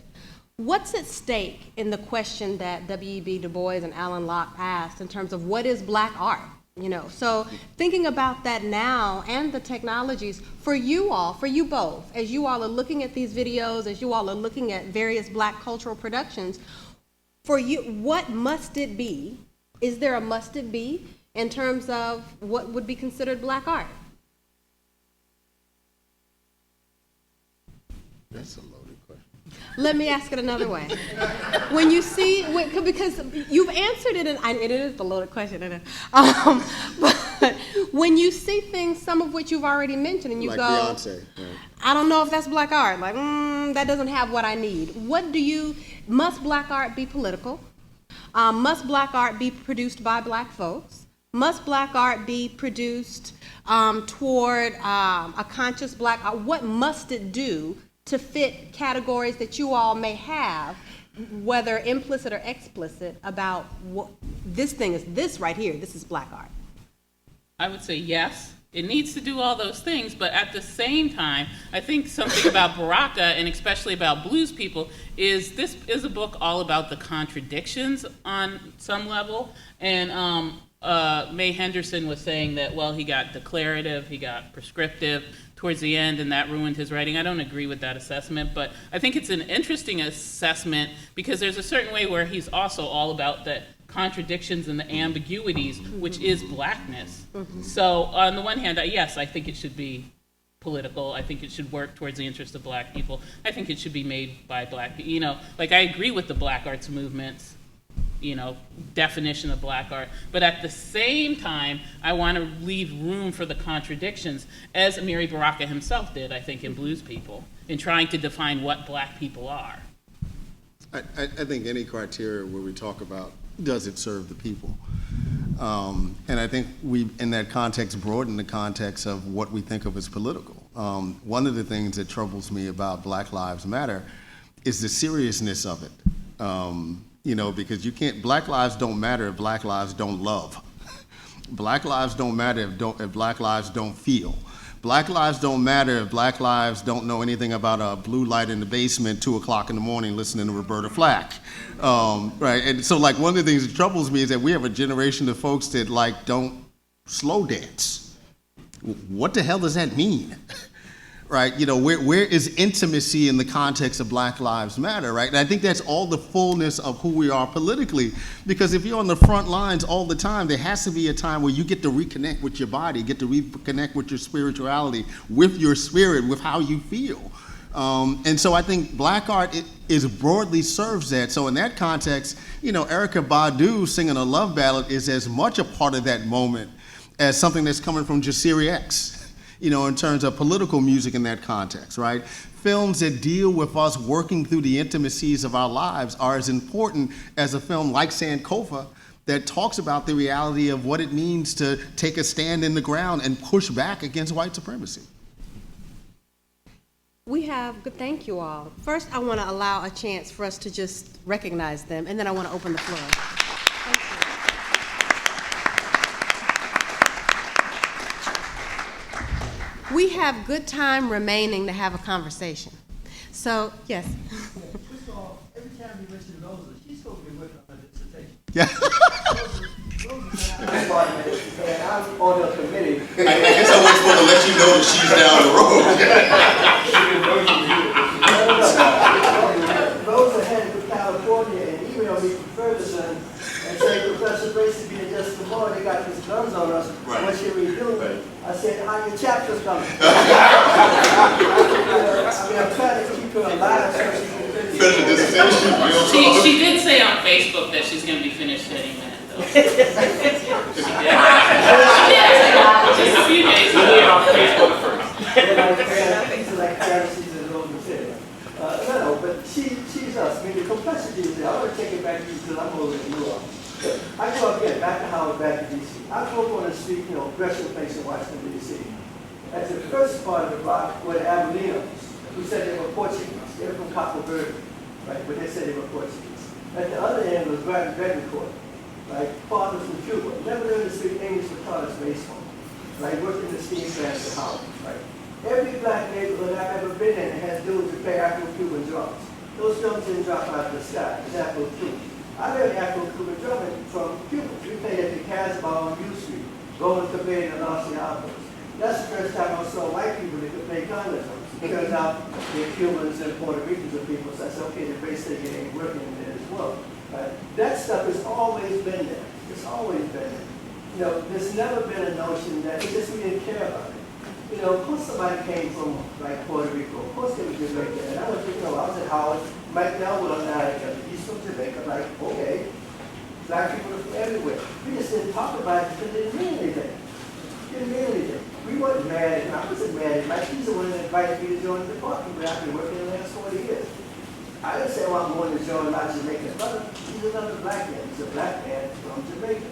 What's at stake in the question that W.E.B. Du Bois and Alan Locke asked in terms of what is Black art? You know, so thinking about that now and the technologies for you all, for you both, as you all are looking at these videos, as you all are looking at various Black cultural productions, for you, what must it be? Is there a must it be in terms of what would be considered Black art? That's a loaded question. Let me ask it another way. When you see, because you've answered it, and it is the loaded question, isn't it? But when you see things, some of which you've already mentioned, and you like go, Beyonce, right? I don't know if that's Black art. Like, that doesn't have what I need. Must Black art be political? Must Black art be produced by Black folks? Must Black art be produced toward a conscious Black art? What must it do to fit categories that you all may have, whether implicit or explicit, about what this thing is, this right here, this is Black art? I would say yes. It needs to do all those things, but at the same time, I think something about Baraka, and especially about blues people, is this is a book all about the contradictions on some level. And May Henderson was saying that, well, he got declarative, he got prescriptive towards the end, and that ruined his writing. I don't agree with that assessment, but I think it's an interesting assessment because there's a certain way where he's also all about the contradictions and the ambiguities, which is Blackness. So on the one hand, yes, I think it should be political. I think it should work towards the interest of Black people. I think it should be made by Black people. You know, like I agree with the Black arts movement's, you know, definition of Black art. But at the same time, I want to leave room for the contradictions, as Amiri Baraka himself did, I think, in Blues People, in trying to define what Black people are. I think any criteria where we talk about, does it serve the people? And I think we, in that context, broaden the context of what we think of as political. One of the things that troubles me about Black Lives Matter is the seriousness of it. You know, because you can't, Black lives don't matter if Black lives don't love. Black lives don't matter if Black lives don't feel. Black lives don't matter if Black lives don't know anything about a blue light in the basement, 2 o'clock in the morning, listening to Roberta Flack. Right, and so like one of the things that troubles me is that we have a generation of folks that like don't slow dance. What the hell does that mean? Right, you know, where is intimacy in the context of Black Lives Matter, right? And I think that's all the fullness of who we are politically, because if you're on the front lines all the time, there has to be a time where you get to reconnect with your body, get to reconnect with your spirituality, with your spirit, with how you feel. And so I think Black art is broadly serves that. So in that context, you know, Erykah Badu singing a love ballad is as much a part of that moment as something that's coming from Jasiri X. You know, in terms of political music in that context, right? Films that deal with us working through the intimacies of our lives are as important as a film like Sankofa that talks about the reality of what it means to take a stand in the ground and push back against white supremacy. Thank you all. First, I want to allow a chance for us to just recognize them, and then I want to open the floor. Thank you. We have good time remaining to have a conversation. So, yes. First of all, every time you mention Rosa, she's supposed to be working on her dissertation. Yeah. And I'm on the committee. I guess I was supposed to let you know that she's down the road. Rosa headed to California and emailed me from Ferguson and said, Professor Bracy being just tomorrow, they got these guns on us. Right. What should we do? Right. I said, how your chapter's coming? I'm trying to keep her alive so she can finish. Finish the dissertation. She did say on Facebook that she's going to be finished any minute, though. She did. Just a few days ago. On Facebook first. Like Pharisees and Roman city. No, but she's us. I mean, the complexity is there. I want to take it back to you because I'm older than you are. I grew up here, back to Howard, back to D.C. I grew up on the street, you know, Gresham Place in Washington, D.C. At the first part of the block were the Abelinos, who said they were Portuguese. They were from Capo Verde, right? But they said they were Portuguese. At the other end was Grattan Betancourt, right? Fathers from Cuba. Never learned to speak English but taught us baseball, right? Worked in the steam plants at Howard, right? Every black neighborhood I've ever been in has dudes who play Afro-Cuban drums. Those drums didn't drop out of the sky. It's Afro-Cuban. I learned Afro-Cuban drumming from Cubans. We played at the Casbah on U Street, Roland Cabana and Los Alamos. That's the first time I saw white people that could play conga drums. It turns out they're Cubans and Puerto Ricans and people, so I said, okay, the race thing ain't working in there as well. Right? That stuff has always been there. It's always been there. You know, there's never been a notion that it's just we didn't care about it. You know, of course somebody came from like Puerto Rico. Of course they were just right there. And I was, you know, I was at Howard. Mike Nelwell and I, he's from Jamaica. Like, okay, black people are from everywhere. We just didn't talk about it because it didn't mean anything. It didn't mean anything. We weren't mad. And I wasn't mad. Mike, he's the one that invited me to join the department where I've been working the last 40 years. I didn't say, well, I'm going to join my Jamaican brother. He's another black man. He's a black man from Jamaica.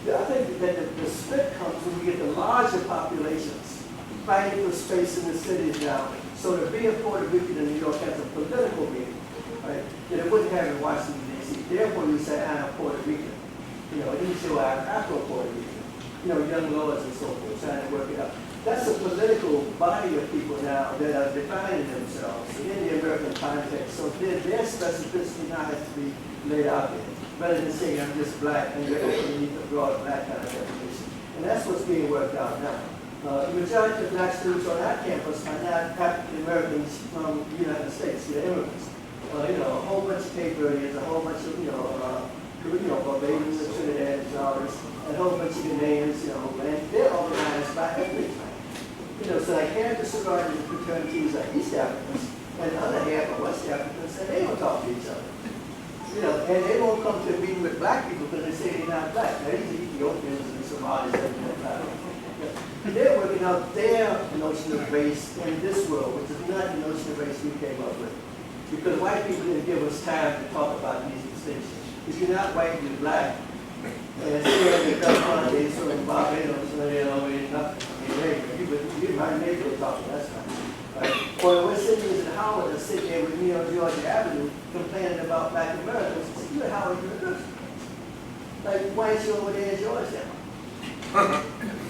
I think that the split comes when we get the larger populations fighting for space in the cities now. So to be a Puerto Rican in New York has a political meaning, right? That it wouldn't have in Washington, D.C. Therefore, you say, I'm a Puerto Rican. You know, and you say, well, I'm Afro-Puerto Rican. You know, young lords and so forth, trying to work it out. That's a political body of people now that are defining themselves in the American context. So their specificity now has to be laid out there, rather than saying, I'm just black, and you're underneath the broad black kind of definition. And that's what's being worked out now. The majority of black students on our campus are not African Americans from the United States, they're immigrants. You know, a whole bunch of Cape Verdeans, a whole bunch of, Barbadians and Trinidad and Jars, and a whole bunch of Ghanaians, you know, and they're organized by ethnic groups. You know, so like half the sororities and fraternities are East Africans, and the other half are West Africans, and they don't talk to each other. You know, and they won't come to a meeting with black people because they say they're not black. They're Ethiopians and Somalis and that. They're working out their notion of race in this world, which is not the notion of race we came up with. Because white people didn't give us time to talk about these distinctions. If you're not white, you're black. And still, they're from they sort of Barbados, so they don't mean nothing. You might make it talking, that's fine. Right? Or we're sitting in Howard and sitting there with me on Georgia Avenue complaining about black Americans. I said, you're at Howard University. Like, why ain't you over there in Georgetown?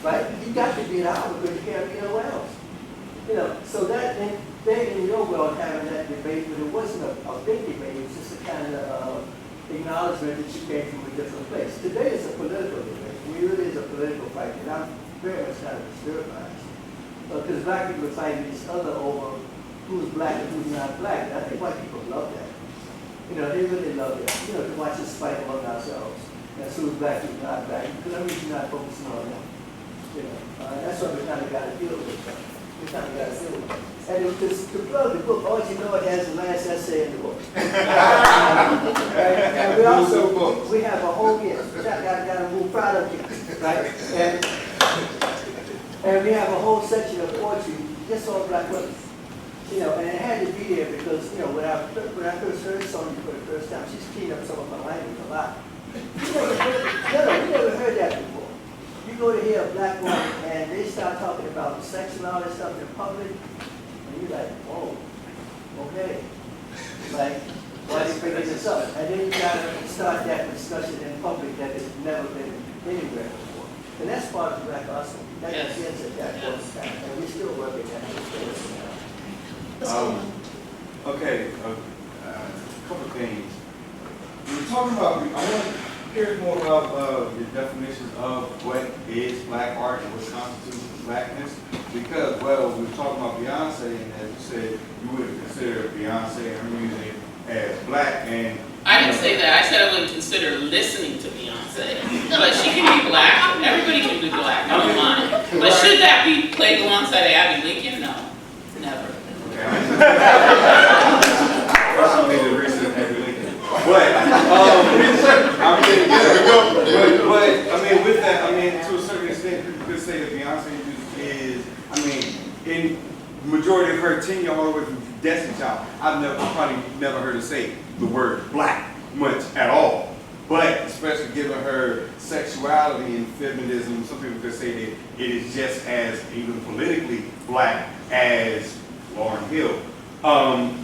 Right? You got to be at Howard because you can't be nowhere else. You know, so that, and they in your world having that debate, but it wasn't a big debate, it was just a kind of acknowledgement that you came from a different place. Today is a political debate. It really is a political fight, and I'm very much kind of disturbed by it. Because black people are fighting each other over who's black and who's not black. And I think white people love that. You know, they really love that. You know, to watch us fight among ourselves. That's who's black, who's not black. Because that means you're not focusing on them. You know, that's what we kind of got to deal with. We kind of got to deal with it. And to plug the book, always you know it has the last essay in the book. Right? And we also, we have a whole, yes, got to move proud of you, right? And we have a whole section of poetry just on black women. You know, and it had to be there because, you know, when I first heard Sonya for the first time, she's cleaned up some of my language a lot. We never heard that before. You go to hear a black woman and they start talking about sex and all that stuff in public, and you're like, whoa, okay. Like, why are you bringing this up? And then you gotta start that discussion in public that has never been anywhere before. And that's part of black awesome. That gets at that point in time, and we're still working at it. Okay, a couple of things. We were talking about, I want to hear more about your definitions of what is black art and what constitutes blackness. Because, well, we were talking about Beyonce, and as you said, you wouldn't consider Beyonce and her music as black. And I didn't say that. I said I wouldn't consider listening to Beyonce. But she can be black. Everybody can be black. I don't mind. But should that be played alongside Abby Lincoln? No. Never. Personally, the recent Abby Lincoln. But I mean, with that, I mean, to a certain extent, people could say that Beyonce is, I mean, in majority of her tenure all the way from Destiny Child, probably never heard her say the word black much at all. But especially given her sexuality and feminism, some people could say that it is just as even politically black as Lauryn Hill.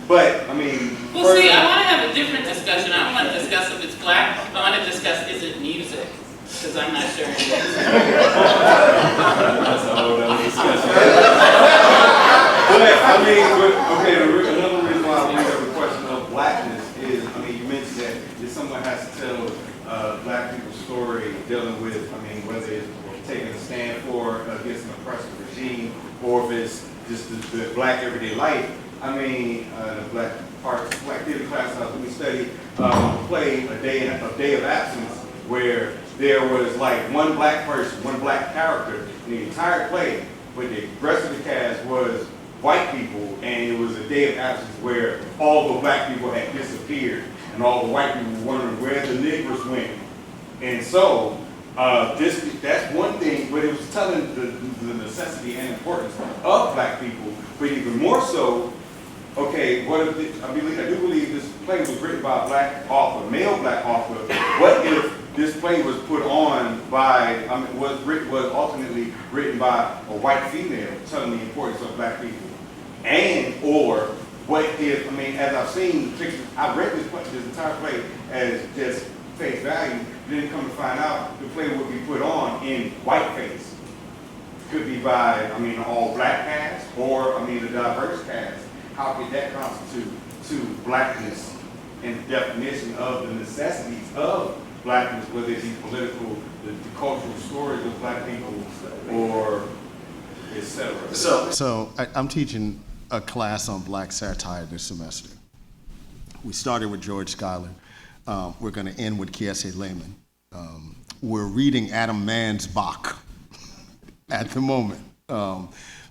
But I mean, well, see, I want to have a different discussion. I don't want to discuss if it's black. I want to discuss is it music, because I'm not sure it is. That's a whole other discussion. But I mean, okay, another reason why I bring up the question of blackness is, I mean, you mentioned that if someone has to tell black people's story dealing with, I mean, whether it's taking a stand for against an oppressive regime, or if it's just the black everyday life. I mean, the black theater class we studied play a day of absence, where there was like one black person, one black character in the entire play, but the rest of the cast was white people, and it was a day of absence where all the black people had disappeared, and all the white people were wondering where the Negroes went. And so that's one thing, but it was telling the necessity and importance of black people, but even more so. Okay, what if I do believe this play was written by a black author, male black author. What if this play was put on by, was ultimately written by a white female, telling the importance of black people? And, or, what if, I mean, as I've seen the pictures, I read this entire play as just face value, then come to find out the play would be put on in whiteface. Could be by, I mean, an all black cast, or, I mean, a diverse cast. How could that constitute to blackness and the definition of the necessities of blackness, whether it be political, the cultural stories of black people, or etc. So I'm teaching a class on black satire this semester. We started with George Schuyler. We're going to end with Kiese Lehman. We're reading Adam Mansbach at the moment.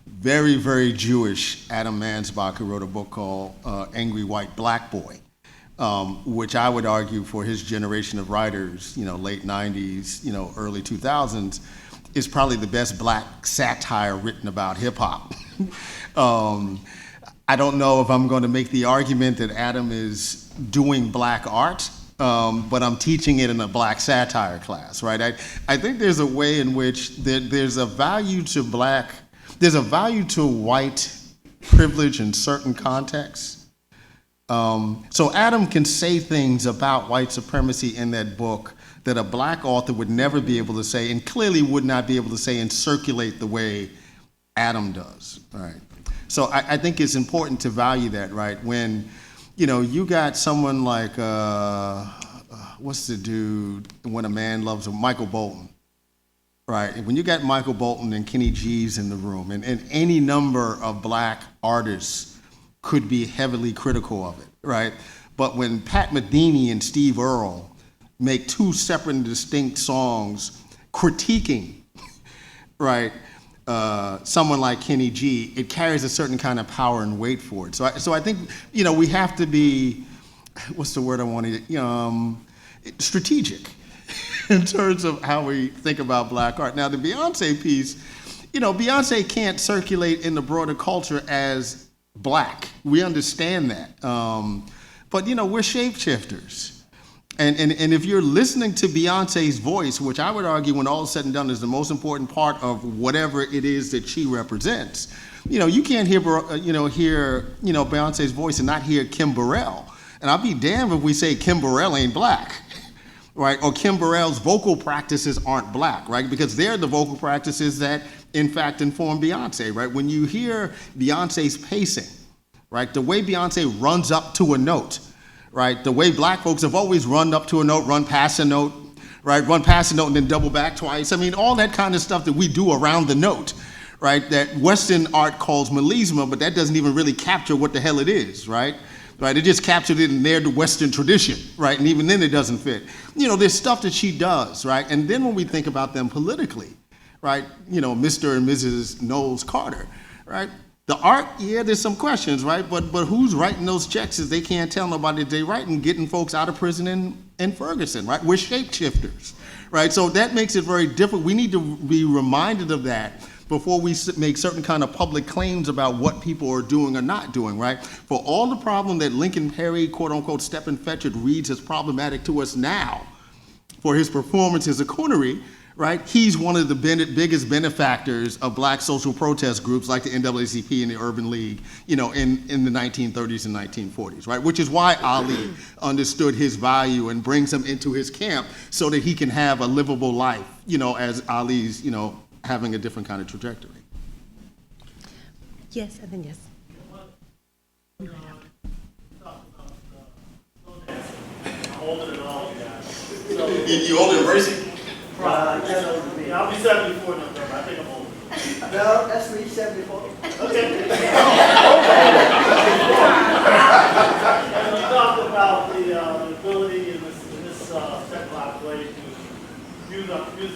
Very, very Jewish Adam Mansbach, who wrote a book called Angry White Black Boy, which I would argue for his generation of writers, late 90s, early 2000s, is probably the best black satire written about hip hop. I don't know if I'm going to make the argument that Adam is doing black art, but I'm teaching it in a black satire class, right? I think there's a way in which there's a value to white privilege in certain contexts. So Adam can say things about white supremacy in that book that a black author would never be able to say, and clearly would not be able to say and circulate the way Adam does, right? So I think it's important to value that, right? When, you got someone like, what's the dude, When a Man Loves Him, Michael Bolton, right? When you got Michael Bolton and Kenny G's in the room, and any number of black artists could be heavily critical of it, right? But when Pat Metheny and Steve Earle make two separate and distinct songs critiquing, right, someone like Kenny G, it carries a certain kind of power and weight for it. So I think, we have to be, what's the word I want to, strategic in terms of how we think about black art. Now, the Beyonce piece, Beyonce can't circulate in the broader culture as black. We understand that. But, we're shapeshifters. And if you're listening to Beyonce's voice, which I would argue when all is said and done is the most important part of whatever it is that she represents, you can't hear Beyonce's voice and not hear Kim Burrell. And I'll be damned if we say Kim Burrell ain't black, right? Or Kim Burrell's vocal practices aren't black, right? Because they're the vocal practices that, in fact, inform Beyonce, right? When you hear Beyonce's pacing, right? The way Beyonce runs up to a note, right? The way black folks have always run up to a note, run past a note, right? Run past a note and then double back twice. I mean, all that kind of stuff that we do around the note, right? That Western art calls melisma, but that doesn't even really capture what the hell it is, right? Right? It just captured it in the Western tradition, right? And even then it doesn't fit. There's stuff that she does, right? And then when we think about them politically, right? Mr. and Mrs. Knowles Carter, right? The art, yeah, there's some questions, right? But who's writing those checks if they can't tell nobody they write and getting folks out of prison in Ferguson, right? We're shapeshifters, right? So that makes it very different. We need to be reminded of that before we make certain kind of public claims about what people are doing or not doing, right? For all the problem that Lincoln Perry, quote unquote, Stepin Fetchard reads as problematic to us now for his performance as a coonery, right? He's one of the biggest benefactors of black social protest groups like the NAACP and the Urban League, in the 1930s and 1940s, right? Which is why Ali understood his value and brings him into his camp so that he can have a livable life, as Ali's, having a different kind of trajectory. Yes, and then yes. I'm older than all of you guys. So, You older than Mercy? I'll be 74 in November. I think I'm older. No, that's me, 74. Okay. And we talked about the ability in this technological way to use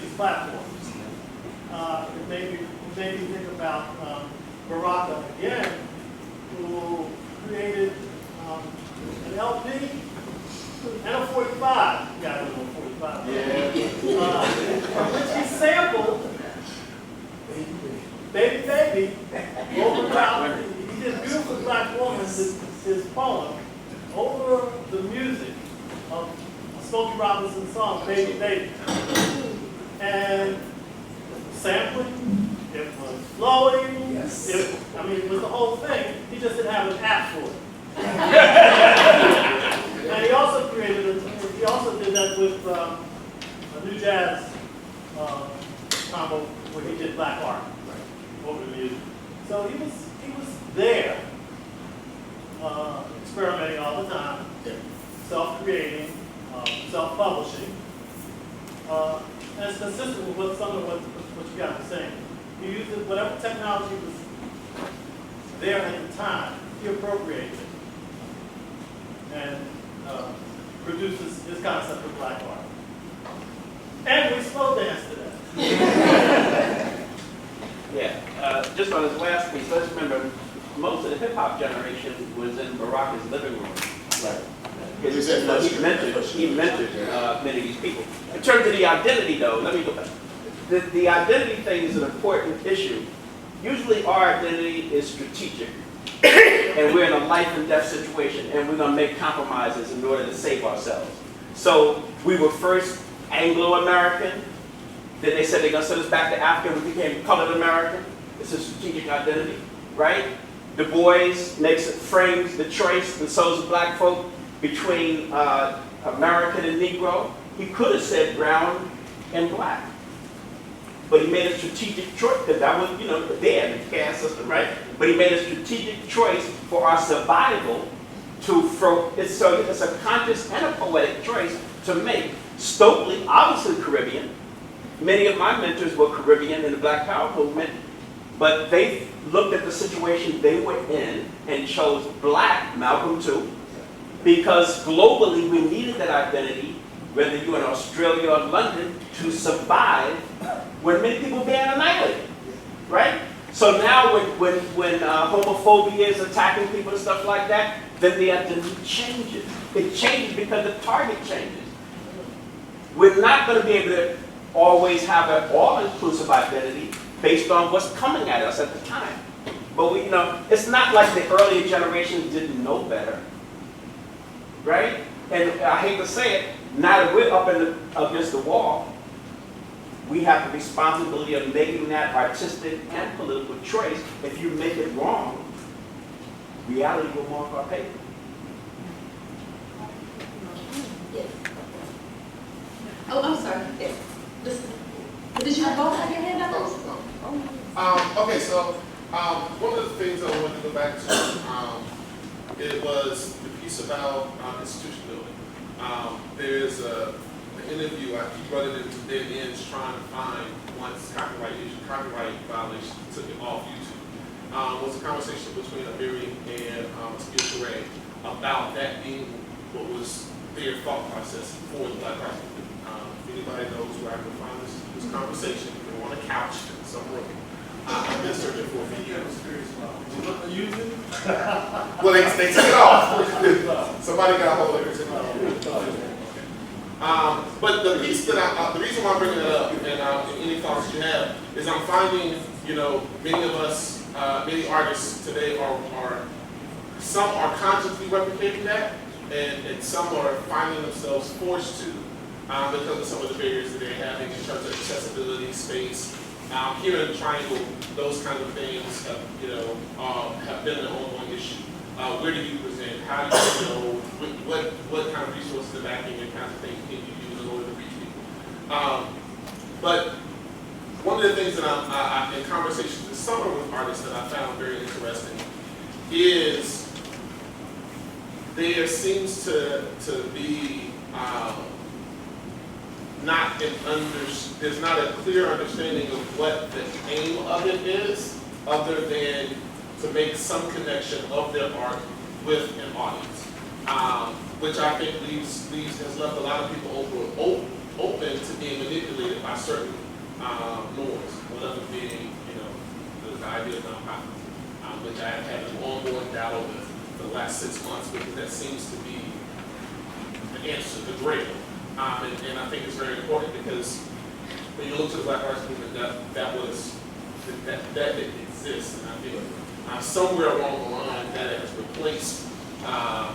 these platforms. It made me think about Baraka again, who created an LP and a 45. You guys know what 45 is. Which he sampled Baby Baby over about, he did Beautiful Black Woman, his poem, over the music of Smokey Robinson's song, Baby Baby. And sampling, it was flowing, Yes. it was the whole thing. He just didn't have an app for it. And he also did that with a new jazz combo where he did black art over the music. So he was there, experimenting all the time, self-creating, self-publishing. And it's consistent with some of what you guys were saying. He used whatever technology was there at the time, he appropriated it and produces his concept of black art. And we slow dance to that. Yeah, just on his last piece, let's remember, most of the hip-hop generation was in Baraka's living room. Right. He mentored many of these people. In terms of the identity, though, let me go back. The identity thing is an important issue. Usually our identity is strategic. And we're in a life and death situation, and we're going to make compromises in order to save ourselves. So we were first Anglo-American. Then they said they're going to send us back to Africa. We became colored American. It's a strategic identity, right? Du Bois frames the choice, the souls of black folk between American and Negro. He could have said brown and black. but he made a strategic choice, because that was, you know, there, the caste system, right? But he made a strategic choice for our survival so it's a conscious and a poetic choice to make. Stokely, obviously Caribbean. Many of my mentors were Caribbean in the Black Power movement, but they looked at the situation they were in and chose Black, Malcolm too, because globally we needed that identity, whether you're in Australia or London, to survive when many people were being annihilated, right? So now when homophobia is attacking people and stuff like that, then the identity changes. It changes because the target changes. We're not going to be able to always have an all-inclusive identity based on what's coming at us at the time. But we, you know, it's not like the earlier generations didn't know better, right? And I hate to say it, now that we're up against the wall, we have the responsibility of making that artistic and political choice. If you make it wrong, reality will mark our paper. Yes. Oh, I'm sorry. Yes. Did you both have your hand up? Okay, so one of the things I wanted to go back to, it was the piece about institution building. There's an interview, I keep running into dead ends trying to find once copyright violation took it off YouTube. Was a conversation between Amiri and Ray about that being what was their thought process for the Black Arts Movement. If anybody knows where I can find this conversation, they're on a couch in some room. I've been searching for a few years. Well, they took it off. Somebody got a hold of it. But the piece that the reason why I'm bringing it up, and any thoughts you have, is I'm finding, you know, many of us, many artists today some are consciously replicating that, and some are finding themselves forced to, because of some of the barriers that they're having in terms of accessibility, space. Here in the Triangle, those kind of things have, have been an ongoing issue. Where do you present? How do you know? What kind of resources are backing and kinds of things can you use in order to reach people? But one of the things that I'm in conversations this summer with artists that I found very interesting is there seems to be there's not a clear understanding of what the aim of it is, other than to make some connection of their art with an audience, which I think has left a lot of people open to being manipulated by certain norms. One of them being, the idea of nonprofits, which I have had an ongoing battle with for the last 6 months, because that seems to be the answer, the grail. And I think it's very important, because when you look to the Black Arts Movement, that didn't exist, and I think somewhere along the line that has replaced our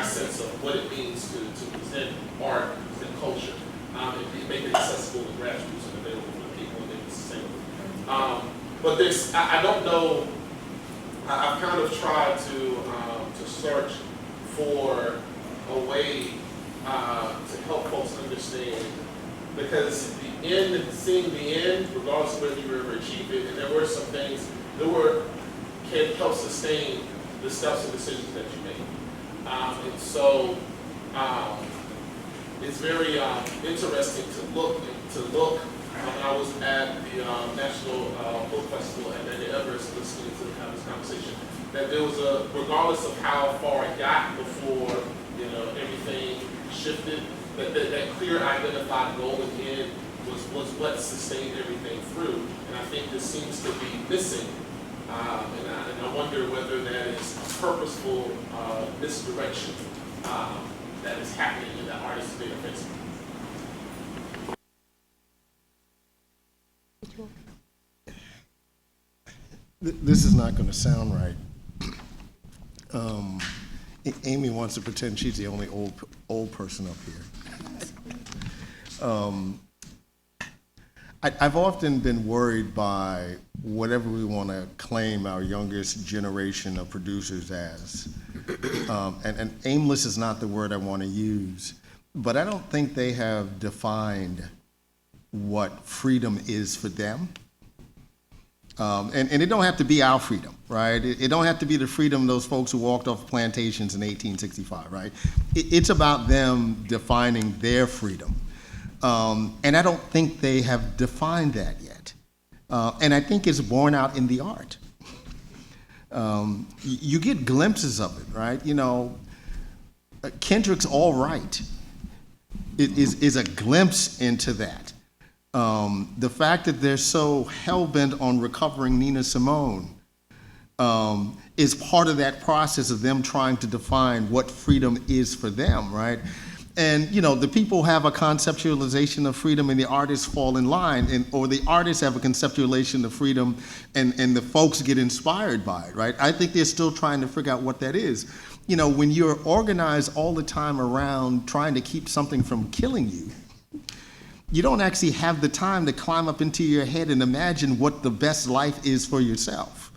sense of what it means to present art, present culture, and make it accessible to grassroots and available for the people, and make it sustainable. But I don't know. I've kind of tried to search for a way to help folks understand, because seeing the end, regardless of whether you ever achieve it, and there were some things that can help sustain the steps and decisions that you make. And so it's very interesting to look. I was at the National Book Festival at Lady Everest listening to this conversation, that there was regardless of how far it got before everything shifted, that clear identified goal again was what sustained everything through. And I think this seems to be missing. And I wonder whether that is a purposeful misdirection that is happening in the artist's database. This is not going to sound right. Amy wants to pretend she's the only old person up here. I've often been worried by whatever we want to claim our youngest generation of producers as. And aimless is not the word I want to use, but I don't think they have defined what freedom is for them. And it don't have to be our freedom, right? It don't have to be the freedom of those folks who walked off plantations in 1865, right? It's about them defining their freedom. And I don't think they have defined that yet. And I think it's borne out in the art. You get glimpses of it, right? You know, Kendrick's All Right is a glimpse into that. The fact that they're so hell-bent on recovering Nina Simone is part of that process of them trying to define what freedom is for them, right? And, you know, the people have a conceptualization of freedom and the artists fall in line, or the artists have a conceptualization of freedom and the folks get inspired by it, right? I think they're still trying to figure out what that is. You know, when you're organized all the time around trying to keep something from killing you, you don't actually have the time to climb up into your head and imagine what the best life is for yourself.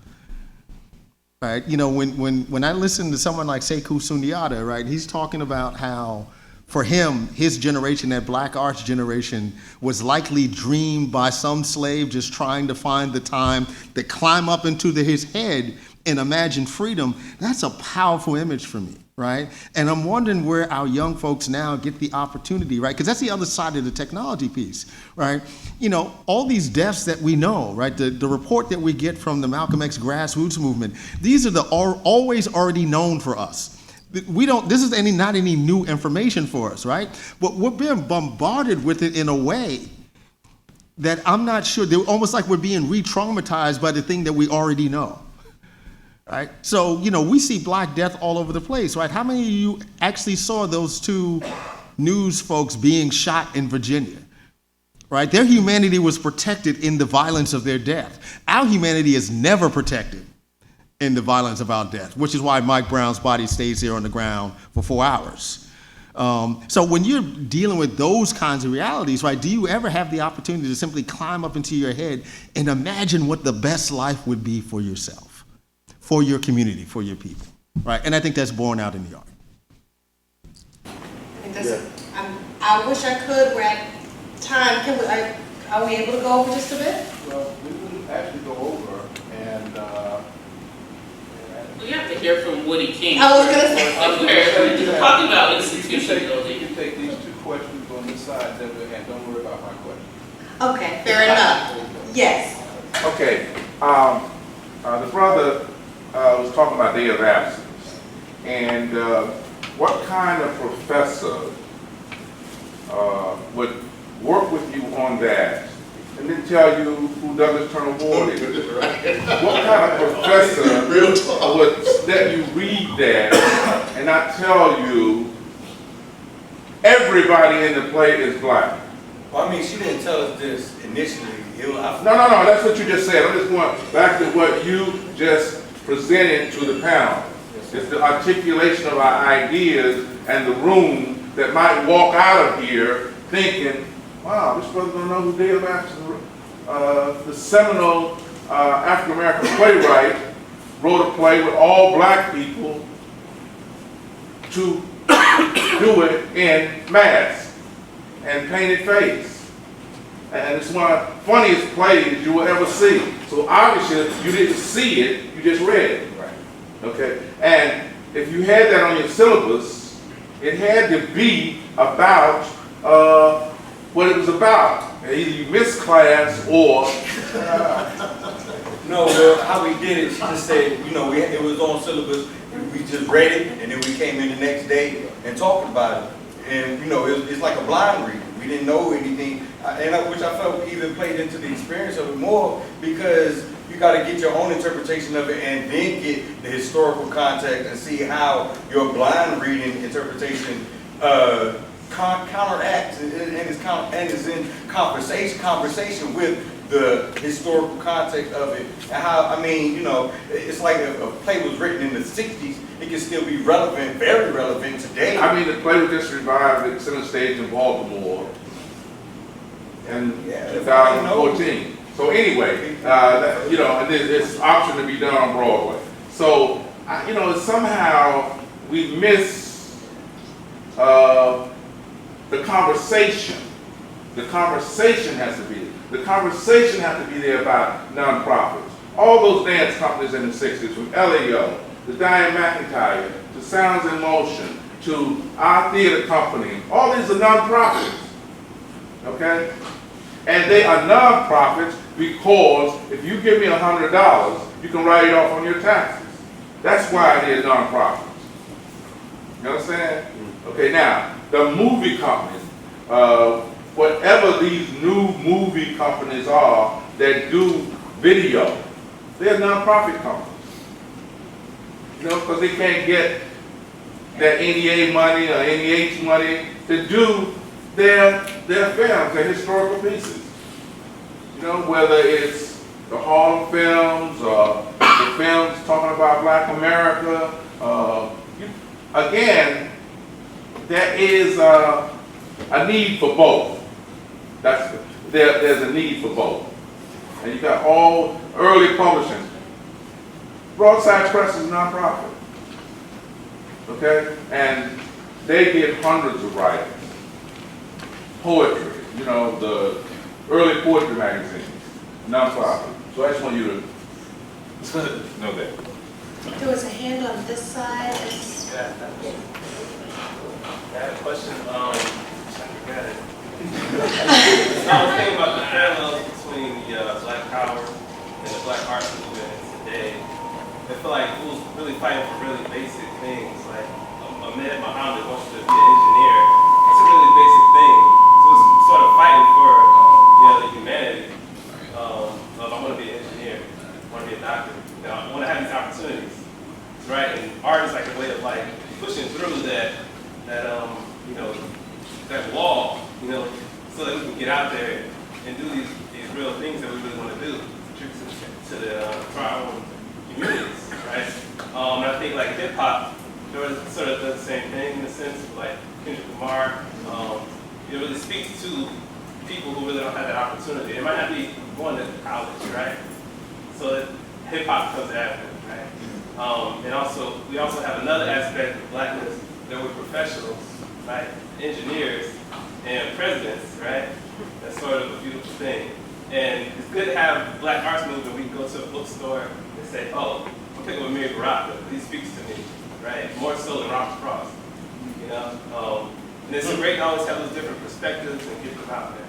Right? You know, when I listen to someone like Sekou Sundiata, right, he's talking about how for him, his generation, that black arts generation, was likely dreamed by some slave just trying to find the time to climb up into his head and imagine freedom. That's a powerful image for me, right? And I'm wondering where our young folks now get the opportunity, right? Because that's the other side of the technology piece, right? You know, all these deaths that we know, right? The report that we get from the Malcolm X grassroots movement, these are always already known for us. This is not any new information for us, right? But we're being bombarded with it in a way that I'm not sure, they're almost like we're being re-traumatized by the thing that we already know, right? So, you know, we see Black Death all over the place, right? How many of you actually saw those two news folks being shot in Virginia, right? Their humanity was protected in the violence of their death. Our humanity is never protected in the violence of our death, which is why Mike Brown's body stays here on the ground for 4 hours. So when you're dealing with those kinds of realities, right, do you ever have the opportunity to simply climb up into your head and imagine what the best life would be for yourself, for your community, for your people, right? And I think that's borne out in the art. I wish I could. We're at time. Are we able to go over just a bit? Well, we would actually go over and we have to hear from Woody King. I was going to say. We're talking about institution building. You can take these 2 questions on this side, and don't worry about my question. Okay, fair enough. Yes. Okay, the brother was talking about day of absence, and what kind of professor would work with you on that and then tell you who Douglas Turner Ward is? What kind of professor would let you read that and not tell you everybody in the play is black? Well, I mean, she didn't tell us this initially. No, that's what you just said. I'm just going back to what you just presented to the panel. It's the articulation of our ideas and the room that might walk out of here thinking, wow, this brother don't know who Day of Absence is. The seminal African-American playwright wrote a play with all black people to do it in masks and painted face. And it's one of the funniest plays you will ever see. So obviously you didn't see it, you just read it. Right. Okay? And if you had that on your syllabus, it had to be about what it was about. Either you missed class or... No, well, how we did it, she just said, you know, it was on syllabus. We just read it, and then we came in the next day and talked about it. And, you know, it's like a blind reading. We didn't know anything, which I felt even played into the experience of it more, because you got to get your own interpretation of it and then get the historical context and see how your blind reading interpretation counteracts and is in conversation with the historical context of it. And how, I mean, you know, it's like if a play was written in the 60s, it can still be relevant, very relevant today. I mean, the play was just revived at Center Stage in Baltimore in 2014. So anyway, you know, and it's option to be done on Broadway. So, you know, somehow we miss the conversation The conversation has to be there. The conversation has to be there about nonprofits. All those dance companies in the 60s, from LAO to Diane McIntyre to Sounds in Motion to our theater company, all these are nonprofits, okay? And they are nonprofits because if you give me $100, you can write it off on your taxes. That's why they're nonprofits. You understand? Okay, now, the movie companies, whatever these new movie companies are that do video, they're nonprofit companies. You know, because they can't get their NEA money or NEH money to do their films, their historical pieces. You know, whether it's the Harlem films or the films talking about Black America. Again, there is a need for both. There's a need for both. And you got all early publishing. Broadside Press is a nonprofit. Okay? And they get hundreds of writers. Poetry, you know, the early poetry magazines, nonprofit. So I just want you to know that. There was a hand on this side. I had a question. I forgot it. I was thinking about the parallels between the Black Power and the Black Arts movement today. I feel like who's really fighting for really basic things, like Ahmed Muhammad wants to be an engineer. It's a really basic thing. So it's sort of fighting for the humanity. I want to be an engineer. I want to be a doctor. I want to have these opportunities, right? And art is like a way of like pushing through that wall, so that we can get out there and do these real things that we really want to do to our own communities, right? And I think like hip hop, sort of does the same thing in a sense, like Kendrick Lamar. It really speaks to people who really don't have that opportunity. It might not be going to college, right? So that hip hop comes after, right? And also, we also have another aspect of Blackness that we're professionals, right? Engineers and presidents, right? That's sort of a beautiful thing. And it's good to have Black Arts Movement. We can go to a bookstore and say, oh, I'm picking with Amiri Baraka. He speaks to me, right? More so than Rock Cross, you know? And it's great to always have those different perspectives and get them out there.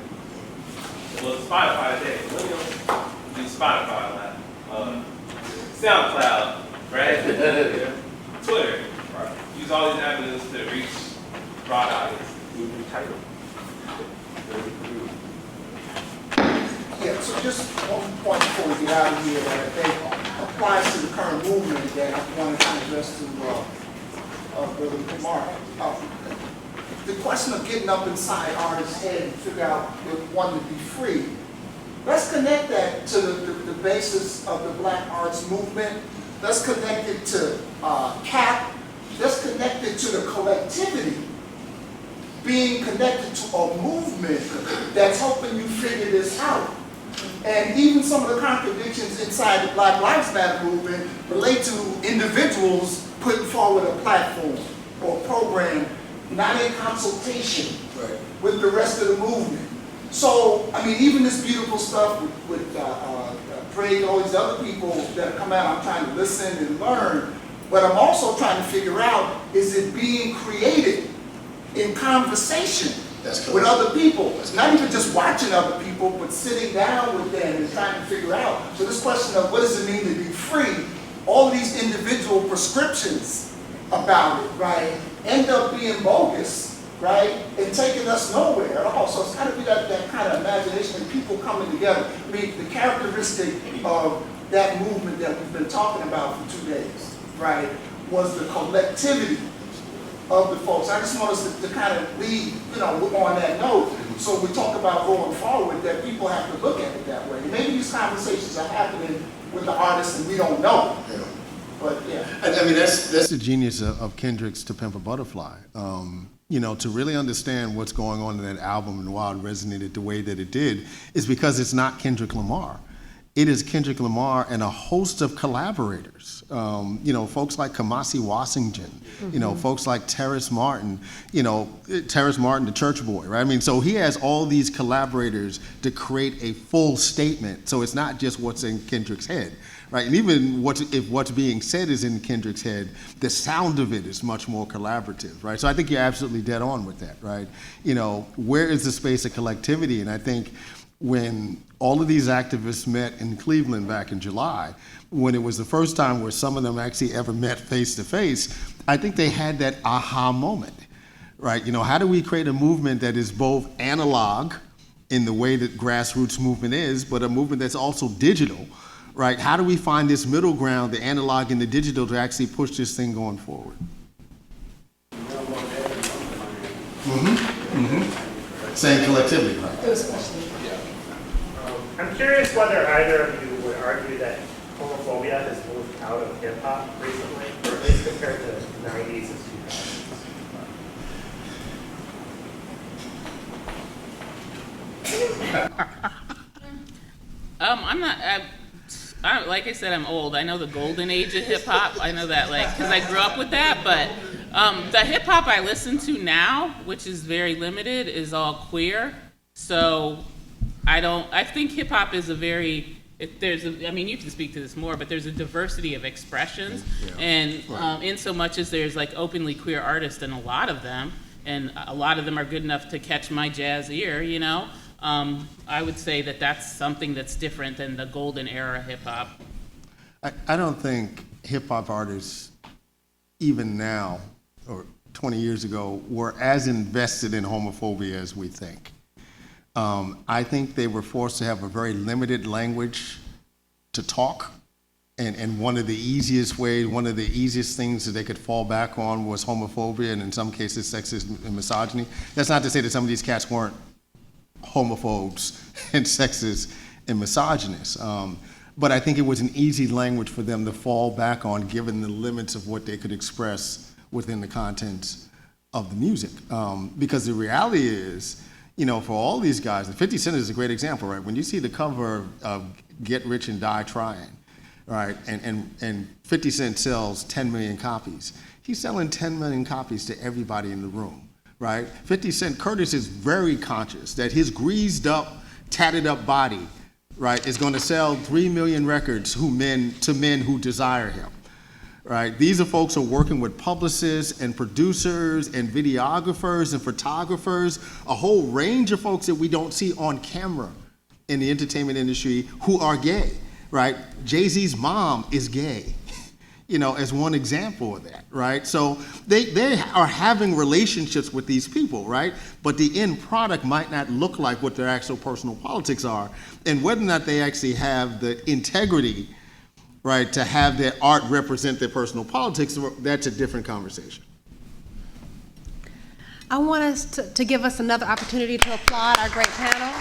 Well, Spotify today, millennials do Spotify a lot. SoundCloud, right? Twitter. Use all these avenues to reach broad audience. Yeah, so just one point before we get out of here that I think applies to the current movement that I want to kind of address to Brother Mark. The question of getting up inside artists' head and figure out if one to be free. Let's connect that to the basis of the Black Arts Movement. Let's connect it to CAP. Let's connect it to the collectivity being connected to a movement that's helping you figure this out. And even some of the contradictions inside the Black Lives Matter movement relate to individuals putting forward a platform or a program not in consultation with the rest of the movement. So, I mean, even this beautiful stuff with Craig, all these other people that have come out, I'm trying to listen and learn, but I'm also trying to figure out, is it being created in conversation with other people? It's not even just watching other people, but sitting down with them and trying to figure out. So this question of what does it mean to be free, all of these individual prescriptions about it, right, end up being bogus, right, and taking us nowhere at all. So it's got to be that kind of imagination and people coming together. I mean, the characteristic of that movement that we've been talking about for 2 days, right, was the collectivity of the folks. I just want us to kind of lead, on that note, so we talk about going forward, that people have to look at it that way. And maybe these conversations are happening with the artists and we don't know. But yeah. I mean, that's the genius of Kendrick's To Pimp a Butterfly. To really understand what's going on in that album and why it resonated the way that it did is because it's not Kendrick Lamar. it is Kendrick Lamar and a host of collaborators. Folks like Kamasi Washington, folks like Terrace Martin, Terrace Martin, the church boy, right? I mean, so he has all these collaborators to create a full statement. So it's not just what's in Kendrick's head, right? And even if what's being said is in Kendrick's head, the sound of it is much more collaborative, right? So I think you're absolutely dead on with that, right? Where is the space of collectivity? And I think when all of these activists met in Cleveland back in July, when it was the first time where some of them actually ever met face to face, I think they had that aha moment, right? How do we create a movement that is both analog in the way that grassroots movement is, but a movement that's also digital, right? How do we find this middle ground, the analog and the digital, to actually push this thing going forward? Saying collectively, right? There was a question. I'm curious whether either of you would argue that homophobia has moved out of hip hop recently, or at least compared to the 90s and 2000s. I'm not. Like I said, I'm old. I know the golden age of hip hop. I know that, because I grew up with that. But the hip hop I listen to now, which is very limited, is all queer. So I think hip hop is you can speak to this more, but there's a diversity of expressions, and in so much as there's openly queer artists, and a lot of them are good enough to catch my jazz ear, I would say that that's something that's different than the golden era hip hop. I don't think hip hop artists, even now, or 20 years ago, were as invested in homophobia as we think. I think they were forced to have a very limited language to talk, and one of the easiest things that they could fall back on was homophobia, and in some cases sexism and misogyny. That's not to say that some of these cats weren't homophobes and sexists and misogynists, but I think it was an easy language for them to fall back on, given the limits of what they could express within the contents of the music. Because the reality is, for all these guys, and 50 Cent is a great example, right? When you see the cover of Get Rich and Die Trying, right, and 50 Cent sells 10 million copies, he's selling 10 million copies to everybody in the room, right? 50 Cent, Curtis is very conscious that his greased up, tatted up body, right, is going to sell 3 million records to men who desire him. Right? These are folks who are working with publicists and producers and videographers and photographers, a whole range of folks that we don't see on camera in the entertainment industry who are gay, right? Jay-Z's mom is gay, as one example of that, right? So they are having relationships with these people, right? But the end product might not look like what their actual personal politics are. And whether or not they actually have the integrity, right, to have their art represent their personal politics, that's a different conversation. I want us to give us another opportunity to applaud our great panel.